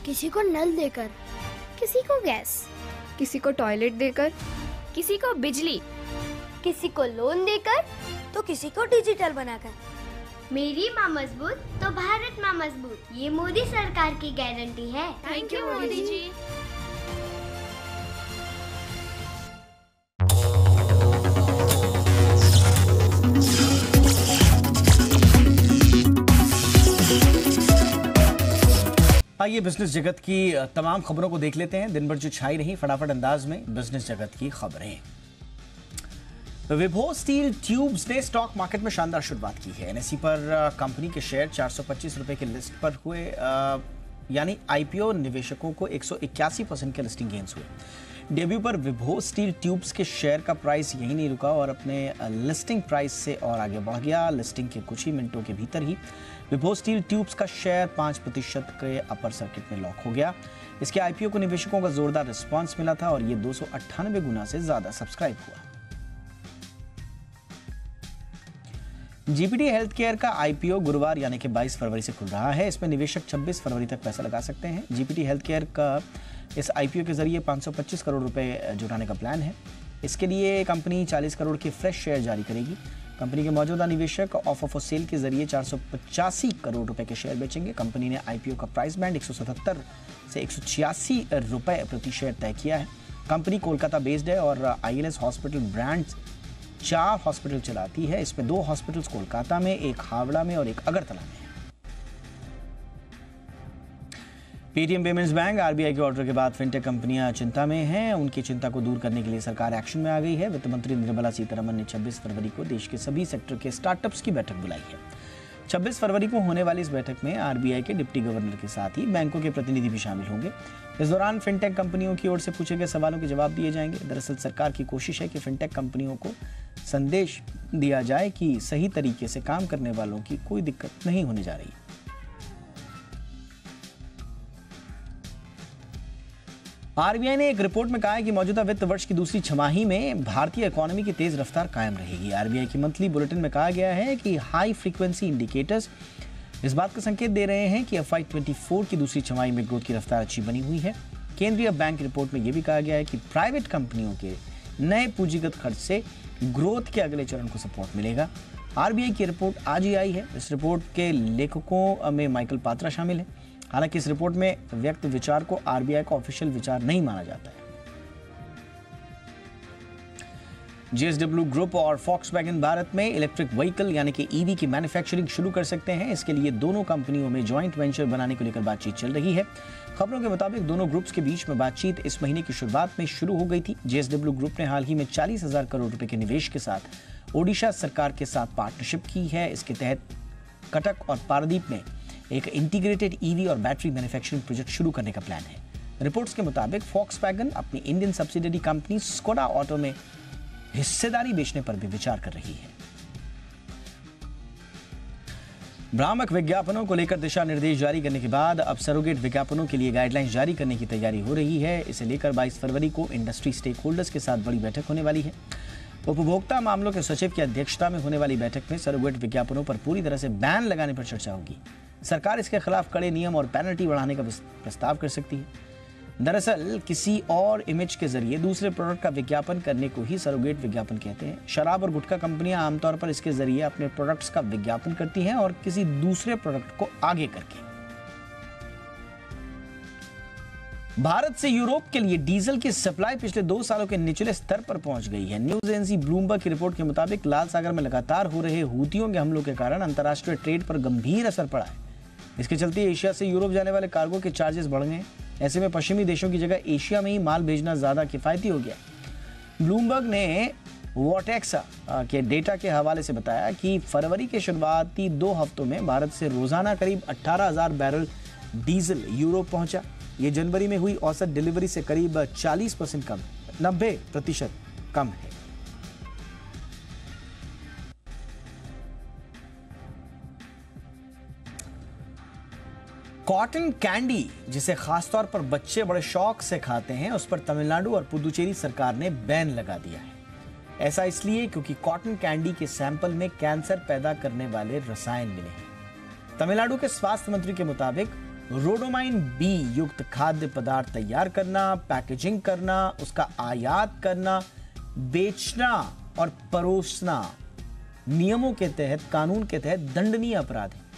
किसी को नल देकर, किसी को गैस, किसी को टॉयलेट देकर, किसी को बिजली, किसी को लोन देकर, तो किसी को डिजिटल बनाकर। मेरी माँ मजबूत तो भारत माँ मजबूत, ये मोदी सरकार की गारंटी है। Thank you Modi ji. आइए बिजनेस जगत की तमाम खबरों को देख लेते हैं। दिन भर जो छाई रही फटाफट अंदाज में बिजनेस जगत की खबरें। विभो स्टील ट्यूब्स ने स्टॉक मार्केट में शानदार शुरुआत की है। एनएसई पर कंपनी के शेयर 425 रुपए के लिस्ट पर हुए, यानी आईपीओ निवेशकों को 181% के लिस्टिंग गेन्स हुए। डेब्यू पर विभो स्टील ट्यूब्स के शेयर का प्राइस यही नहीं रुका और अपने लिस्टिंग प्राइस से और आगे बढ़ गया। लिस्टिंग के कुछ ही मिनटों के भीतर ही विभो स्टील ट्यूब्स का शेयर 5% के अपर सर्किट में लॉक हो गया। इसके आईपीओ को निवेशकों का जोरदार रिस्पांस मिला था और ये 298 गुना से ज्यादा सब्सक्राइब हुआ। जीपीटी हेल्थ केयर का आईपीओ गुरुवार यानी कि 22 फरवरी से खुल रहा है। इसमें निवेशक 26 फरवरी तक पैसा लगा सकते हैं। जीपीटी हेल्थ केयर का इस आईपीओ के जरिए 525 करोड़ रुपए जुटाने का प्लान है। इसके लिए कंपनी 40 करोड़ के फ्रेश शेयर जारी करेगी। कंपनी के मौजूदा निवेशक ऑफर फॉर सेल के जरिए 485 करोड़ रुपए के शेयर बेचेंगे। कंपनी ने आईपीओ का प्राइस बैंड 177 से 186 रुपए प्रति शेयर तय किया है। कंपनी कोलकाता बेस्ड है और आईएलएस हॉस्पिटल ब्रांड्स 4 हॉस्पिटल चलाती है। इसमें 2 हॉस्पिटल्स कोलकाता में, एक हावड़ा में और एक अगरतला में है। पेटीएम पेमेंट्स बैंक आरबीआई के ऑर्डर के बाद फिनटेक कंपनियां चिंता में हैं। उनकी चिंता को दूर करने के लिए सरकार एक्शन में आ गई है। वित्त मंत्री निर्मला सीतारमण ने 26 फरवरी को देश के सभी सेक्टर के स्टार्टअप्स की बैठक बुलाई है। 26 फरवरी को होने वाली इस बैठक में आरबीआई के डिप्टी गवर्नर के साथ ही बैंकों के प्रतिनिधि भी शामिल होंगे। इस दौरान फिनटेक कंपनियों की ओर से पूछे गए सवालों के जवाब दिए जाएंगे। दरअसल सरकार की कोशिश है कि फिनटेक कंपनियों को संदेश दिया जाए कि सही तरीके से काम करने वालों की कोई दिक्कत नहीं होने जा रही। आरबीआई ने एक रिपोर्ट में कहा है कि मौजूदा वित्त वर्ष की दूसरी छमाही में भारतीय इकोनॉमी की तेज रफ्तार कायम रहेगी। आरबीआई की मंथली बुलेटिन में कहा गया है कि हाई फ्रीक्वेंसी इंडिकेटर्स इस बात का संकेत दे रहे हैं कि FY 24 की दूसरी छमाही में ग्रोथ की रफ्तार अच्छी बनी हुई है। केंद्रीय बैंक रिपोर्ट में यह भी कहा गया है कि प्राइवेट कंपनियों के नए पूंजीगत खर्च से ग्रोथ के अगले चरण को सपोर्ट मिलेगा। आरबीआई की रिपोर्ट आज ही आई है। इस रिपोर्ट के लेखकों में माइकल पात्रा शामिल है। हालांकि इस रिपोर्ट में व्यक्त विचार को आरबीआई का ऑफिशियल विचार नहीं माना जाता है। जेएसडब्ल्यू ग्रुप और फॉक्सवैगन भारत में इलेक्ट्रिक व्हीकल यानी कि ईवी की मैन्युफैक्चरिंग शुरू कर सकते हैं। इसके लिए दोनों कंपनियों में जॉइंट वेंचर बनाने को लेकर बातचीत चल रही है। खबरों के मुताबिक दोनों ग्रुप्स के बीच में बातचीत इस महीने की शुरुआत में शुरू हो गई थी। जेएसडब्ल्यू ग्रुप ने हाल ही में 40,000 करोड़ रुपए के निवेश के साथ ओडिशा सरकार के साथ पार्टनरशिप की है। इसके तहत कटक और पारादीप में एक इंटीग्रेटेड ईवी और बैटरी मैन्युफैक्चरिंग प्रोजेक्ट शुरू करने का प्लान है। रिपोर्ट्स के मुताबिक फॉक्सवैगन अपनी Indian subsidiary company Skoda auto में हिस्सेदारी बेचने पर भी विचार कर रही है। भ्रामक विज्ञापनों को लेकर दिशा निर्देश जारी करने के बाद अब सरोगेट विज्ञापनों के लिए गाइडलाइंस जारी करने की तैयारी हो रही है। इसे लेकर 22 फरवरी को इंडस्ट्री स्टेक होल्डर्स के साथ बड़ी बैठक होने वाली है। उपभोक्ता मामलों के सचिव की अध्यक्षता में होने वाली बैठक में सरोगेट विज्ञापनों पर पूरी तरह से बैन लगाने पर चर्चा होगी। सरकार इसके खिलाफ कड़े नियम और पेनल्टी बढ़ाने का प्रस्ताव कर सकती है। दरअसल किसी और इमेज के जरिए दूसरे प्रोडक्ट का विज्ञापन करने को ही सरोगेट विज्ञापन कहते हैं। शराब और गुटखा कंपनियां आमतौर पर इसके जरिए अपने प्रोडक्ट्स का विज्ञापन करती हैं और किसी दूसरे प्रोडक्ट को आगे करके। भारत से यूरोप के लिए डीजल की सप्लाई पिछले 2 सालों के निचले स्तर पर पहुंच गई है। न्यूज एजेंसी ब्लूमबर्ग की रिपोर्ट के मुताबिक लाल सागर में लगातार हो रहे हूतियों के हमलों के कारण अंतर्राष्ट्रीय ट्रेड पर गंभीर असर पड़ा है। इसके चलते एशिया से यूरोप जाने वाले कार्गो के चार्जेस बढ़ गए। ऐसे में पश्चिमी देशों की जगह एशिया में ही माल भेजना ज्यादा किफायती हो गया। ब्लूमबर्ग ने वॉटेक्सा के डेटा के हवाले से बताया कि फरवरी के शुरुआती 2 हफ्तों में भारत से रोजाना करीब 18,000 बैरल डीजल यूरोप पहुंचा। ये जनवरी में हुई औसत डिलीवरी से करीब 40% कम, 90% कम है। कॉटन कैंडी, जिसे खासतौर पर बच्चे बड़े शौक से खाते हैं, उस पर तमिलनाडु और पुदुचेरी सरकार ने बैन लगा दिया है। ऐसा इसलिए क्योंकि कॉटन कैंडी के सैंपल में कैंसर पैदा करने वाले रसायन मिले हैं। तमिलनाडु के स्वास्थ्य मंत्री के मुताबिक रोडोमाइन बी युक्त खाद्य पदार्थ तैयार करना, पैकेजिंग करना, उसका आयात करना, बेचना और परोसना नियमों के तहत, कानून के तहत दंडनीय अपराध है।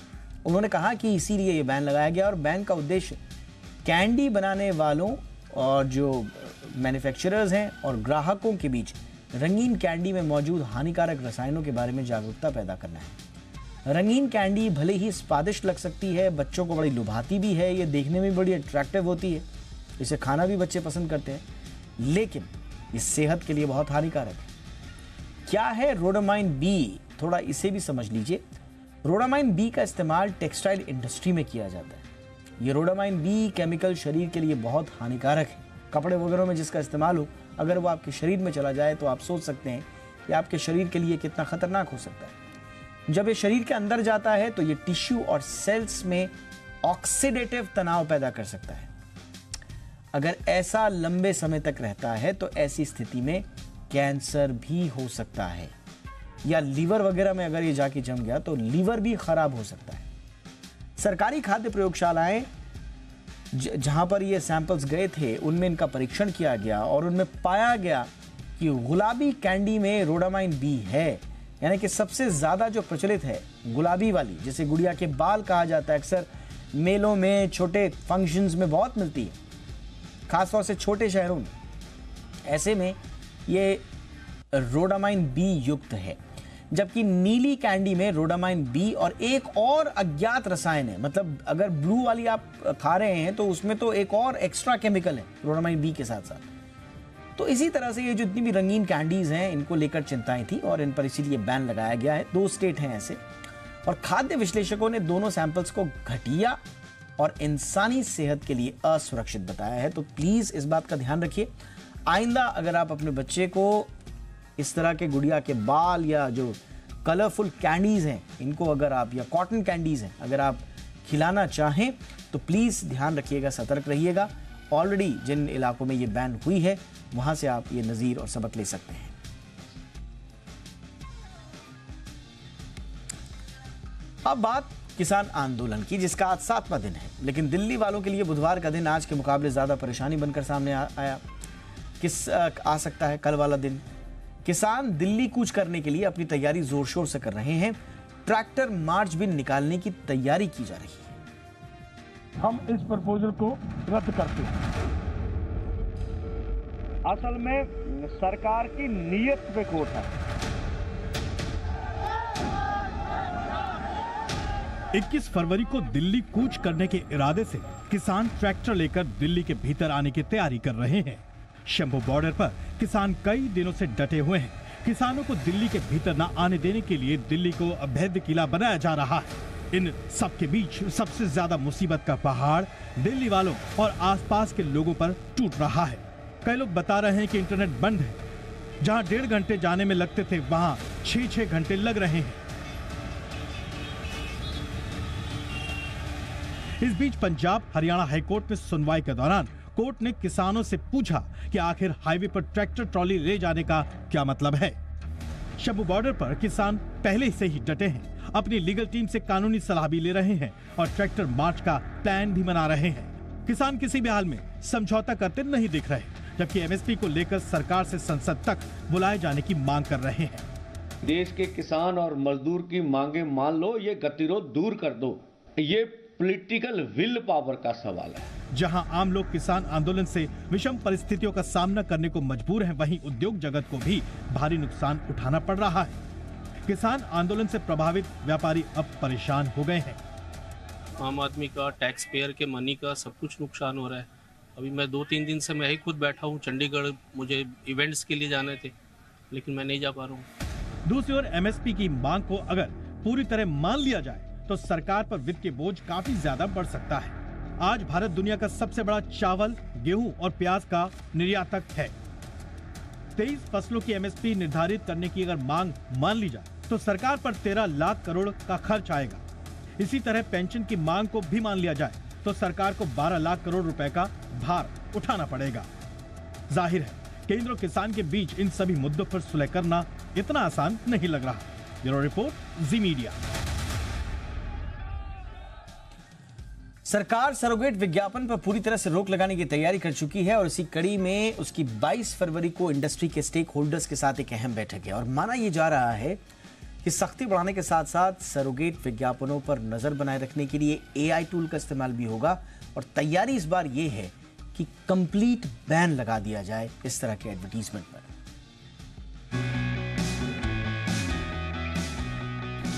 उन्होंने कहा कि इसीलिए ये बैन लगाया गया और बैन का उद्देश्य कैंडी बनाने वालों और जो मैन्युफैक्चरर्स हैं और ग्राहकों के बीच रंगीन कैंडी में मौजूद हानिकारक रसायनों के बारे में जागरूकता पैदा करना है। रंगीन कैंडी भले ही स्वादिष्ट लग सकती है, बच्चों को बड़ी लुभाती भी है, ये देखने में बड़ी अट्रैक्टिव होती है, इसे खाना भी बच्चे पसंद करते हैं, लेकिन ये सेहत के लिए बहुत हानिकारक है। क्या है रोडामाइन बी, थोड़ा इसे भी समझ लीजिए। रोडामाइन बी का इस्तेमाल टेक्सटाइल इंडस्ट्री में किया जाता है। ये रोडामाइन बी केमिकल शरीर के लिए बहुत हानिकारक है। कपड़े वगैरह में जिसका इस्तेमाल हो, अगर वो आपके शरीर में चला जाए तो आप सोच सकते हैं कि आपके शरीर के लिए कितना खतरनाक हो सकता है। जब ये शरीर के अंदर जाता है तो ये टिश्यू और सेल्स में ऑक्सीडेटिव तनाव पैदा कर सकता है। अगर ऐसा लंबे समय तक रहता है तो ऐसी स्थिति में कैंसर भी हो सकता है, या लीवर वगैरह में अगर ये जाके जम गया तो लीवर भी खराब हो सकता है। सरकारी खाद्य प्रयोगशालाएं जहां पर ये सैंपल्स गए थे उनमें इनका परीक्षण किया गया और उनमें पाया गया कि गुलाबी कैंडी में रोडामाइन बी है। यानी कि सबसे ज्यादा जो प्रचलित है गुलाबी वाली, जिसे गुड़िया के बाल कहा जाता है, अक्सर मेलों में, छोटे फंक्शंस में बहुत मिलती है, खासतौर से छोटे शहरों में। ऐसे में ये रोडामाइन बी युक्त है, जबकि नीली कैंडी में रोडामाइन बी और एक और अज्ञात रसायन है। मतलब अगर ब्लू वाली आप खा रहे हैं तो उसमें तो एक और एक्स्ट्रा केमिकल है रोडामाइन बी के साथ साथ। तो इसी तरह से ये जो जितनी भी रंगीन कैंडीज हैं इनको लेकर चिंताएं थी और इन पर इसीलिए बैन लगाया गया है। 2 स्टेट हैं ऐसे, और खाद्य विश्लेषकों ने दोनों सैंपल्स को घटिया और इंसानी सेहत के लिए असुरक्षित बताया है। तो प्लीज इस बात का ध्यान रखिए, आइंदा अगर आप अपने बच्चे को इस तरह के गुड़िया के बाल या जो कलरफुल कैंडीज हैं इनको अगर आप, या कॉटन कैंडीज हैं अगर आप खिलाना चाहें तो प्लीज ध्यान रखिएगा, सतर्क रहिएगा। ऑलरेडी जिन इलाकों में ये बैन हुई है वहां से आप ये नजीर और सबक ले सकते हैं। अब बात किसान आंदोलन की, जिसका आज 7वां दिन है, लेकिन दिल्ली वालों के लिए बुधवार का दिन आज के मुकाबले ज्यादा परेशानी बनकर सामने आया। आ सकता है कल वाला दिन। किसान दिल्ली कूच करने के लिए अपनी तैयारी जोर शोर से कर रहे हैं। ट्रैक्टर मार्च भी निकालने की तैयारी की जा रही है। हम इस प्रपोजल को रद्द करते हैं। असल में सरकार की नीयत पे कोट है। 21 फरवरी को दिल्ली कूच करने के इरादे से किसान ट्रैक्टर लेकर दिल्ली के भीतर आने की तैयारी कर रहे हैं। शंभू बॉर्डर पर किसान कई दिनों से डटे हुए हैं। किसानों को दिल्ली के भीतर न आने देने के लिए दिल्ली को अभेद्य किला बनाया जा रहा है। इन सब के बीच सबसे ज्यादा मुसीबत का पहाड़ दिल्ली वालों और आसपास के लोगों पर टूट रहा है। कई लोग बता रहे हैं कि इंटरनेट बंद है। जहां 1.5 घंटे जाने में लगते थे वहां 6-6 घंटे लग रहे हैं। इस बीच पंजाब हरियाणा हाईकोर्ट में सुनवाई के दौरान कोर्ट ने किसानों से पूछा कि आखिर हाईवे पर ट्रैक्टर ट्रॉली ले जाने का क्या मतलब है। शंभू बॉर्डर पर किसान पहले से ही डटे हैं, अपनी लीगल टीम से कानूनी सलाह भी ले रहे हैं और ट्रैक्टर मार्च का प्लान भी बना रहे हैं। किसान किसी भी हाल में समझौता करते नहीं दिख रहे, जबकि एमएसपी को लेकर सरकार से संसद तक बुलाए जाने की मांग कर रहे हैं। देश के किसान और मजदूर की मांगे मान लो, ये गतिरोध दूर कर दो, ये पॉलिटिकल विल पावर का सवाल है। जहां आम लोग किसान आंदोलन से विषम परिस्थितियों का सामना करने को मजबूर हैं, वहीं उद्योग जगत को भी भारी नुकसान उठाना पड़ रहा है। किसान आंदोलन से प्रभावित व्यापारी अब परेशान हो गए हैं। आम आदमी का, टैक्स पेयर के मनी का सब कुछ नुकसान हो रहा है। अभी मैं 2-3 दिन से मैं ही खुद बैठा हूँ चंडीगढ़, मुझे इवेंट्स के लिए जाने थे लेकिन मैं नहीं जा पा रहा हूँ। दूसरी ओर एमएसपी की मांग को अगर पूरी तरह मान लिया जाए तो सरकार पर वित्तीय बोझ काफी ज्यादा बढ़ सकता है। आज भारत दुनिया का सबसे बड़ा चावल, गेहूं और प्याज का निर्यातक है। 23 फसलों की एमएसपी निर्धारित करने की अगर मांग मान ली जाए तो सरकार पर 13 लाख करोड़ का खर्च आएगा। इसी तरह पेंशन की मांग को भी मान लिया जाए तो सरकार को 12 लाख करोड़ रुपए का भार उठाना पड़ेगा। जाहिर है केंद्र और किसान के बीच इन सभी मुद्दों पर सुलह करना इतना आसान नहीं लग रहा। ब्यूरो रिपोर्ट, जी मीडिया। सरकार सरोगेट विज्ञापन पर पूरी तरह से रोक लगाने की तैयारी कर चुकी है और इसी कड़ी में उसकी 22 फरवरी को इंडस्ट्री के स्टेक होल्डर्स के साथ एक अहम बैठक है और माना यह जा रहा है कि सख्ती बढ़ाने के साथ साथ सरोगेट विज्ञापनों पर नजर बनाए रखने के लिए एआई टूल का इस्तेमाल भी होगा और तैयारी इस बार यह है कि कंप्लीट बैन लगा दिया जाए इस तरह के एडवर्टीजमेंट पर।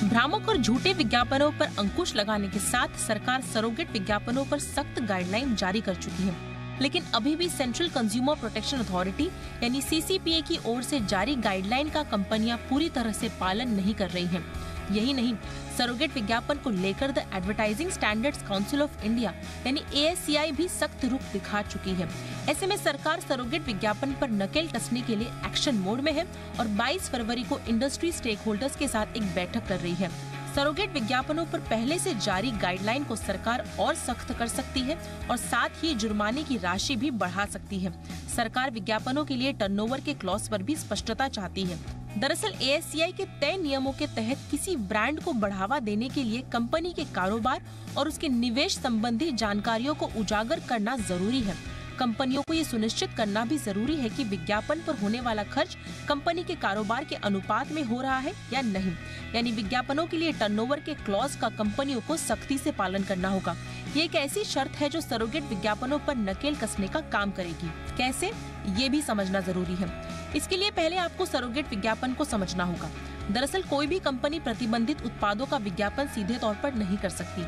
भ्रामक और झूठे विज्ञापनों पर अंकुश लगाने के साथ सरकार सरोगेट विज्ञापनों पर सख्त गाइडलाइन जारी कर चुकी है। लेकिन अभी भी सेंट्रल कंज्यूमर प्रोटेक्शन अथॉरिटी यानी CCPA की ओर से जारी गाइडलाइन का कंपनियां पूरी तरह से पालन नहीं कर रही हैं। यही नहीं, सरोगेट विज्ञापन को लेकर the advertising standards council of India यानी ASCI भी सख्त रुख दिखा चुकी है। ऐसे में सरकार सरोगेट विज्ञापन पर नकेल कसने के लिए एक्शन मोड में है और 22 फरवरी को इंडस्ट्री स्टेक होल्डर्स के साथ एक बैठक कर रही है। सरोगेट विज्ञापनों पर पहले से जारी गाइडलाइन को सरकार और सख्त कर सकती है और साथ ही जुर्माने की राशि भी बढ़ा सकती है। सरकार विज्ञापनों के लिए टर्नओवर के क्लॉज पर भी स्पष्टता चाहती है। दरअसल ASCI के तय नियमों के तहत किसी ब्रांड को बढ़ावा देने के लिए कंपनी के कारोबार और उसके निवेश संबंधी जानकारियों को उजागर करना जरूरी है। कंपनियों को ये सुनिश्चित करना भी जरूरी है कि विज्ञापन पर होने वाला खर्च कंपनी के कारोबार के अनुपात में हो रहा है या नहीं। यानी विज्ञापनों के लिए टर्नओवर के क्लॉज का कंपनियों को सख्ती से पालन करना होगा। ये एक ऐसी शर्त है जो सरोगेट विज्ञापनों पर नकेल कसने का काम करेगी। कैसे, ये भी समझना जरूरी है। इसके लिए पहले आपको सरोगेट विज्ञापन को समझना होगा। दरअसल कोई भी कंपनी प्रतिबंधित उत्पादों का विज्ञापन सीधे तौर पर नहीं कर सकती।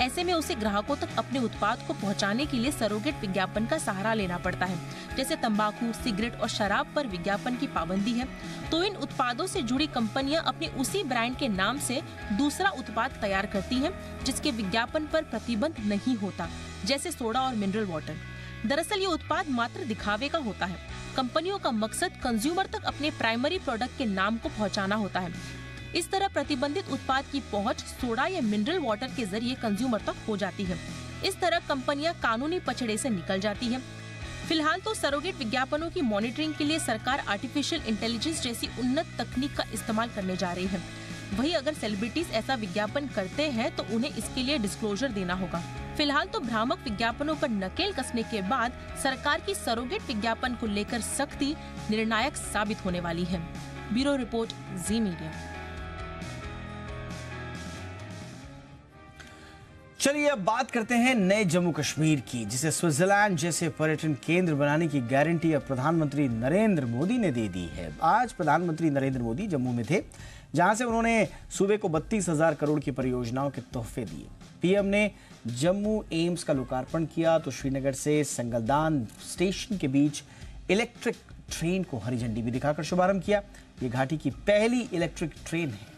ऐसे में उसे ग्राहकों तक अपने उत्पाद को पहुंचाने के लिए सरोगेट विज्ञापन का सहारा लेना पड़ता है। जैसे तंबाकू, सिगरेट और शराब पर विज्ञापन की पाबंदी है, तो इन उत्पादों से जुड़ी कंपनियां अपने उसी ब्रांड के नाम से दूसरा उत्पाद तैयार करती हैं, जिसके विज्ञापन पर प्रतिबंध नहीं होता, जैसे सोडा और मिनरल वाटर। दरअसल ये उत्पाद मात्र दिखावे का होता है। कंपनियों का मकसद कंज्यूमर तक अपने प्राइमरी प्रोडक्ट के नाम को पहुंचाना होता है। इस तरह प्रतिबंधित उत्पाद की पहुंच सोडा या मिनरल वाटर के जरिए कंज्यूमर तक हो जाती है। इस तरह कंपनियां कानूनी पचड़े से निकल जाती हैं। फिलहाल तो सरोगेट विज्ञापनों की मॉनिटरिंग के लिए सरकार आर्टिफिशियल इंटेलिजेंस जैसी उन्नत तकनीक का इस्तेमाल करने जा रही है। वहीं अगर सेलिब्रिटीज ऐसा विज्ञापन करते हैं तो उन्हें इसके लिए डिस्क्लोजर देना होगा। फिलहाल तो भ्रामक विज्ञापनों पर नकेल कसने के बाद सरकार की सरोगेट विज्ञापन को लेकर सख्ती निर्णायक साबित होने वाली है। ब्यूरो रिपोर्ट, जी मीडिया। चलिए अब बात करते हैं नए जम्मू कश्मीर की, जिसे स्विट्जरलैंड जैसे पर्यटन केंद्र बनाने की गारंटी अब प्रधानमंत्री नरेंद्र मोदी ने दे दी है। आज प्रधानमंत्री नरेंद्र मोदी जम्मू में थे, जहां से उन्होंने सूबे को 32,000 करोड़ की परियोजनाओं के तोहफे दिए। पीएम ने जम्मू एम्स का लोकार्पण किया तो श्रीनगर से संगलदान स्टेशन के बीच इलेक्ट्रिक ट्रेन को हरी झंडी भी दिखाकर शुभारंभ किया। ये घाटी की पहली इलेक्ट्रिक ट्रेन है।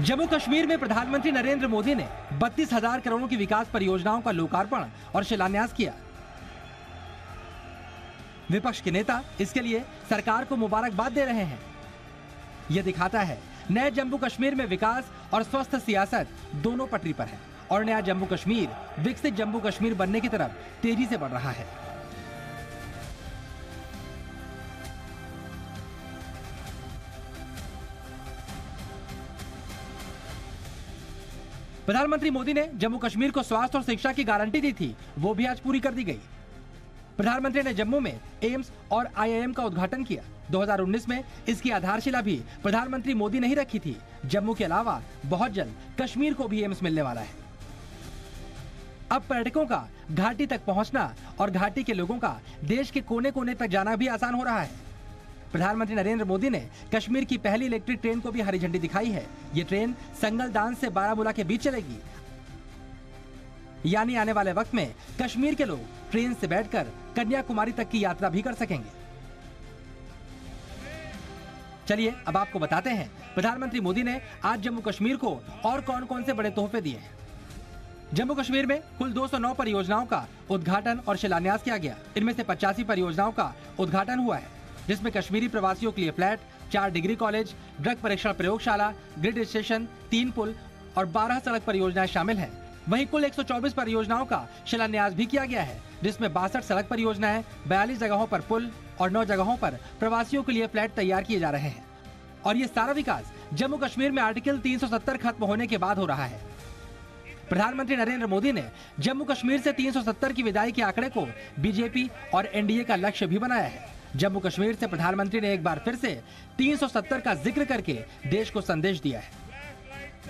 जम्मू कश्मीर में प्रधानमंत्री नरेंद्र मोदी ने 32,000 करोड़ की विकास परियोजनाओं का लोकार्पण और शिलान्यास किया। विपक्ष के नेता इसके लिए सरकार को मुबारकबाद दे रहे हैं। यह दिखाता है नए जम्मू कश्मीर में विकास और स्वस्थ सियासत दोनों पटरी पर है और नया जम्मू कश्मीर विकसित जम्मू कश्मीर बनने की तरफ तेजी से बढ़ रहा है। प्रधानमंत्री मोदी ने जम्मू कश्मीर को स्वास्थ्य और शिक्षा की गारंटी दी थी, वो भी आज पूरी कर दी गई। प्रधानमंत्री ने जम्मू में एम्स और IIM का उद्घाटन किया। 2019 में इसकी आधारशिला भी प्रधानमंत्री मोदी ने ही रखी थी। जम्मू के अलावा बहुत जल्द कश्मीर को भी एम्स मिलने वाला है। अब पर्यटकों का घाटी तक पहुंचना और घाटी के लोगों का देश के कोने कोने तक जाना भी आसान हो रहा है। प्रधानमंत्री नरेंद्र मोदी ने कश्मीर की पहली इलेक्ट्रिक ट्रेन को भी हरी झंडी दिखाई है। ये ट्रेन संगलदान से बारामूला के बीच चलेगी, यानी आने वाले वक्त में कश्मीर के लोग ट्रेन से बैठकर कन्याकुमारी तक की यात्रा भी कर सकेंगे। चलिए अब आपको बताते हैं प्रधानमंत्री मोदी ने आज जम्मू कश्मीर को और कौन कौन से बड़े तोहफे दिए हैं। जम्मू कश्मीर में कुल 209 परियोजनाओं का उद्घाटन और शिलान्यास किया गया। इनमें से 85 परियोजनाओं का उद्घाटन हुआ है, जिसमें कश्मीरी प्रवासियों के लिए फ्लैट, 4 डिग्री कॉलेज, ड्रग परीक्षण प्रयोगशाला, ग्रिड स्टेशन, 3 पुल और 12 सड़क परियोजनाएं शामिल हैं। वहीं कुल 124 परियोजनाओं का शिलान्यास भी किया गया है, जिसमें 62 सड़क परियोजनाएं, 42 जगहों पर पुल और 9 जगहों पर प्रवासियों के लिए फ्लैट तैयार किए जा रहे हैं। और ये सारा विकास जम्मू कश्मीर में आर्टिकल 370 खत्म होने के बाद हो रहा है। प्रधानमंत्री नरेंद्र मोदी ने जम्मू कश्मीर से 370 की विदाई के आंकड़े को बीजेपी और एनडीए का लक्ष्य भी बनाया है। जम्मू कश्मीर से प्रधानमंत्री ने एक बार फिर से 370 का जिक्र करके देश को संदेश दिया है।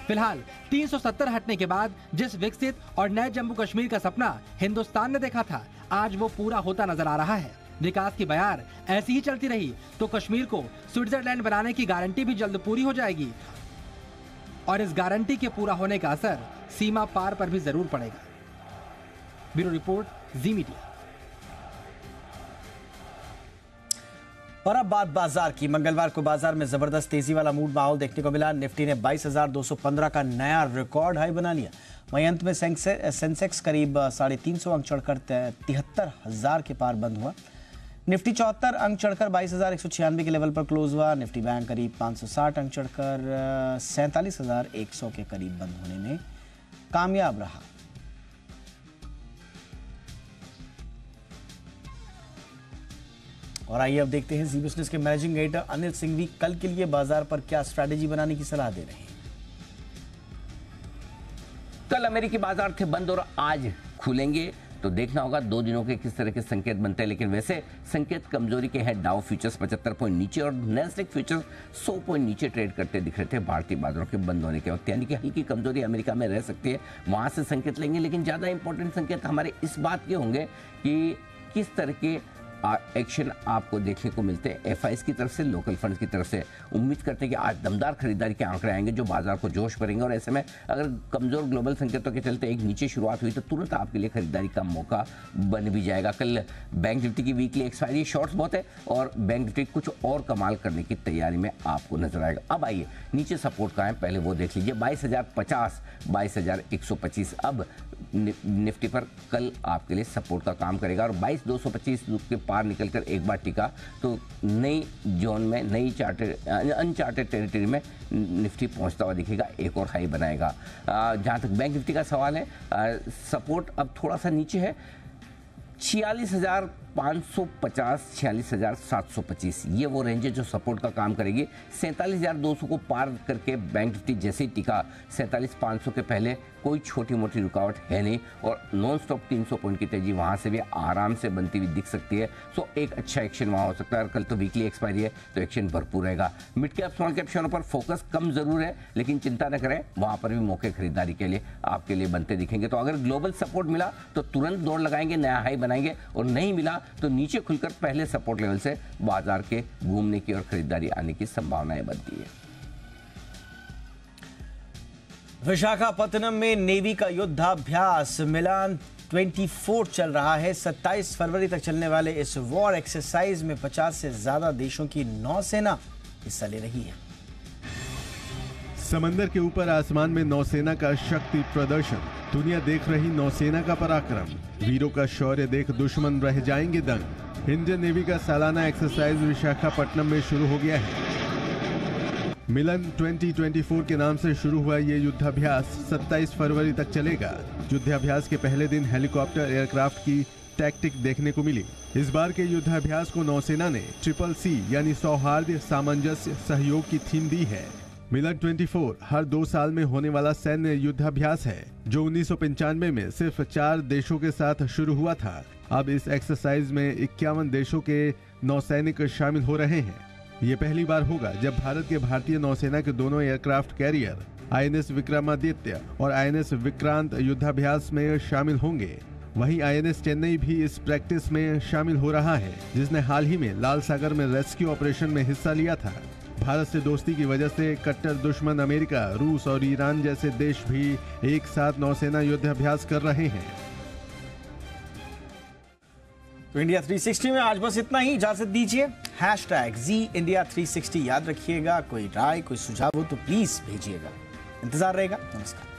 फिलहाल 370 हटने के बाद जिस विकसित और नए जम्मू कश्मीर का सपना हिंदुस्तान ने देखा था, आज वो पूरा होता नजर आ रहा है। विकास की बयार ऐसी ही चलती रही तो कश्मीर को स्विट्जरलैंड बनाने की गारंटी भी जल्द पूरी हो जाएगी और इस गारंटी के पूरा होने का असर सीमा पार पर भी जरूर पड़ेगा। ब्यूरो रिपोर्ट, जी मीडिया। और अब बात बाजार की। मंगलवार को बाजार में जबरदस्त तेजी वाला मूड माहौल देखने को मिला। निफ्टी ने 22,215 का नया रिकॉर्ड हाई बना लिया। वहीं अंत में सेंसेक्स करीब 350 अंक चढ़कर 73,000 के पार बंद हुआ। निफ्टी 74 अंक चढ़कर 22,196 के लेवल पर क्लोज हुआ। निफ्टी बैंक करीब 560 अंक चढ़कर 47,100 के करीब बंद होने में कामयाब रहा। और आइए अब देखते हैं जी बिजनेस के मैनेजिंग एडिटर अनिल सिंघवी कल के लिए बाजार पर क्या स्ट्रैटेजी बनाने की सलाह दे रहे हैं। कल अमेरिकी बाजार थे बंद और आज खुलेंगे तो देखना होगा 2 दिनों के किस तरह के संकेत बनते हैं। लेकिन वैसे संकेत कमजोरी के हैं। डाउ फ्यूचर्स 75 पॉइंट नीचे और नैस्डैक फ्यूचर्स 100 पॉइंट नीचे ट्रेड करते दिख रहे थे भारतीय बाजारों के बंद होने के वक्त। यानी कि हल्की कमजोरी अमेरिका में रह सकती है, वहां से संकेत लेंगे। लेकिन ज्यादा इंपॉर्टेंट संकेत हमारे इस बात के होंगे कि किस तरह के एक्शन आपको देखने को मिलते हैं एफआईएस की तरफ से, लोकल फंड्स की तरफ से। उम्मीद करते हैं कि आज दमदार खरीदारी के आंकड़े आएंगे जो बाजार को जोश भरेंगे और ऐसे में अगर कमजोर ग्लोबल संकेतों के चलते एक नीचे शुरुआत हुई तो तुरंत आपके लिए खरीदारी का मौका बन भी जाएगा। कल बैंक निफ्टी की वीकली एक्सपायरी शॉर्ट्स बहुत है और बैंक निफ्टी कुछ और कमाल करने की तैयारी में आपको नजर आएगा। अब आइए नीचे सपोर्ट कहाँ है पहले वो देख लीजिए। 22,050, 22,125 अब निफ्टी पर कल आपके लिए सपोर्ट का काम करेगा और 22,225 के पार निकलकर एक बार टिका तो नई जोन में, नई अनचार्टेड टेरिटरी में निफ्टी पहुंचता हुआ दिखेगा, एक और हाई बनाएगा। जहां तक बैंक निफ्टी का सवाल है, सपोर्ट अब थोड़ा सा नीचे है 46,550, 46,725 ये वो रेंज है जो सपोर्ट का काम करेगी। 47,200 को पार करके बैंक निफ्टी जैसे ही टिका 47,500 के पहले कोई छोटी मोटी रुकावट है नहीं और नॉन स्टॉप 300 पॉइंट की तेजी वहां से भी आराम से बनती हुई दिख सकती है। सो एक अच्छा एक्शन वहां हो सकता है और कल तो वीकली एक्सपायरी है तो एक्शन भरपूर रहेगा। मिड कैप स्मॉल कैप शेयरों पर फोकस कम जरूर है लेकिन चिंता न करें, वहां पर भी मौके खरीदारी के लिए आपके लिए बनते दिखेंगे। तो अगर ग्लोबल सपोर्ट मिला तो तुरंत दौड़ लगाएंगे, नया हाई बनाएंगे और नहीं मिला तो नीचे खुलकर पहले सपोर्ट लेवल से बाजार के घूमने की और खरीदारी आने की संभावनाएं बनती है। विशाखापत्तनम में नेवी का युद्धाभ्यास मिलान 24 चल रहा है। 27 फरवरी तक चलने वाले इस वॉर एक्सरसाइज में 50 से ज्यादा देशों की नौसेना हिस्सा ले रही है। समंदर के ऊपर आसमान में नौसेना का शक्ति प्रदर्शन, दुनिया देख रही नौसेना का पराक्रम, वीरों का शौर्य देख दुश्मन रह जाएंगे दंग। इंडियन नेवी का सालाना एक्सरसाइज विशाखापट्टनम में शुरू हो गया है। मिलन 2024 के नाम से शुरू हुआ ये युद्धाभ्यास 27 फरवरी तक चलेगा। युद्धाभ्यास के पहले दिन हेलीकॉप्टर एयरक्राफ्ट की टैक्टिक देखने को मिली। इस बार के युद्धाभ्यास को नौसेना ने CCC यानी सौहार्द, सामंजस्य, सहयोग की थीम दी है। मिलन 24 हर 2 साल में होने वाला सैन्य युद्धाभ्यास है जो 1995 में सिर्फ 4 देशों के साथ शुरू हुआ था। अब इस एक्सरसाइज में 51 देशों के नौसैनिक शामिल हो रहे हैं। ये पहली बार होगा जब भारत के भारतीय नौसेना के दोनों एयरक्राफ्ट कैरियर INS विक्रमादित्य और INS विक्रांत युद्धाभ्यास में शामिल होंगे। वहीं INS चेन्नई भी इस प्रैक्टिस में शामिल हो रहा है जिसने हाल ही में लाल सागर में रेस्क्यू ऑपरेशन में हिस्सा लिया था। भारत से दोस्ती की वजह से कट्टर दुश्मन अमेरिका, रूस और ईरान जैसे देश भी एक साथ नौसेना युद्धाभ्यास कर रहे हैं। तो इंडिया 360 में आज बस इतना ही। इजाजत दीजिए। #ZIndia360 याद रखिएगा। कोई राय, कोई सुझाव हो तो प्लीज भेजिएगा। इंतजार रहेगा। नमस्कार।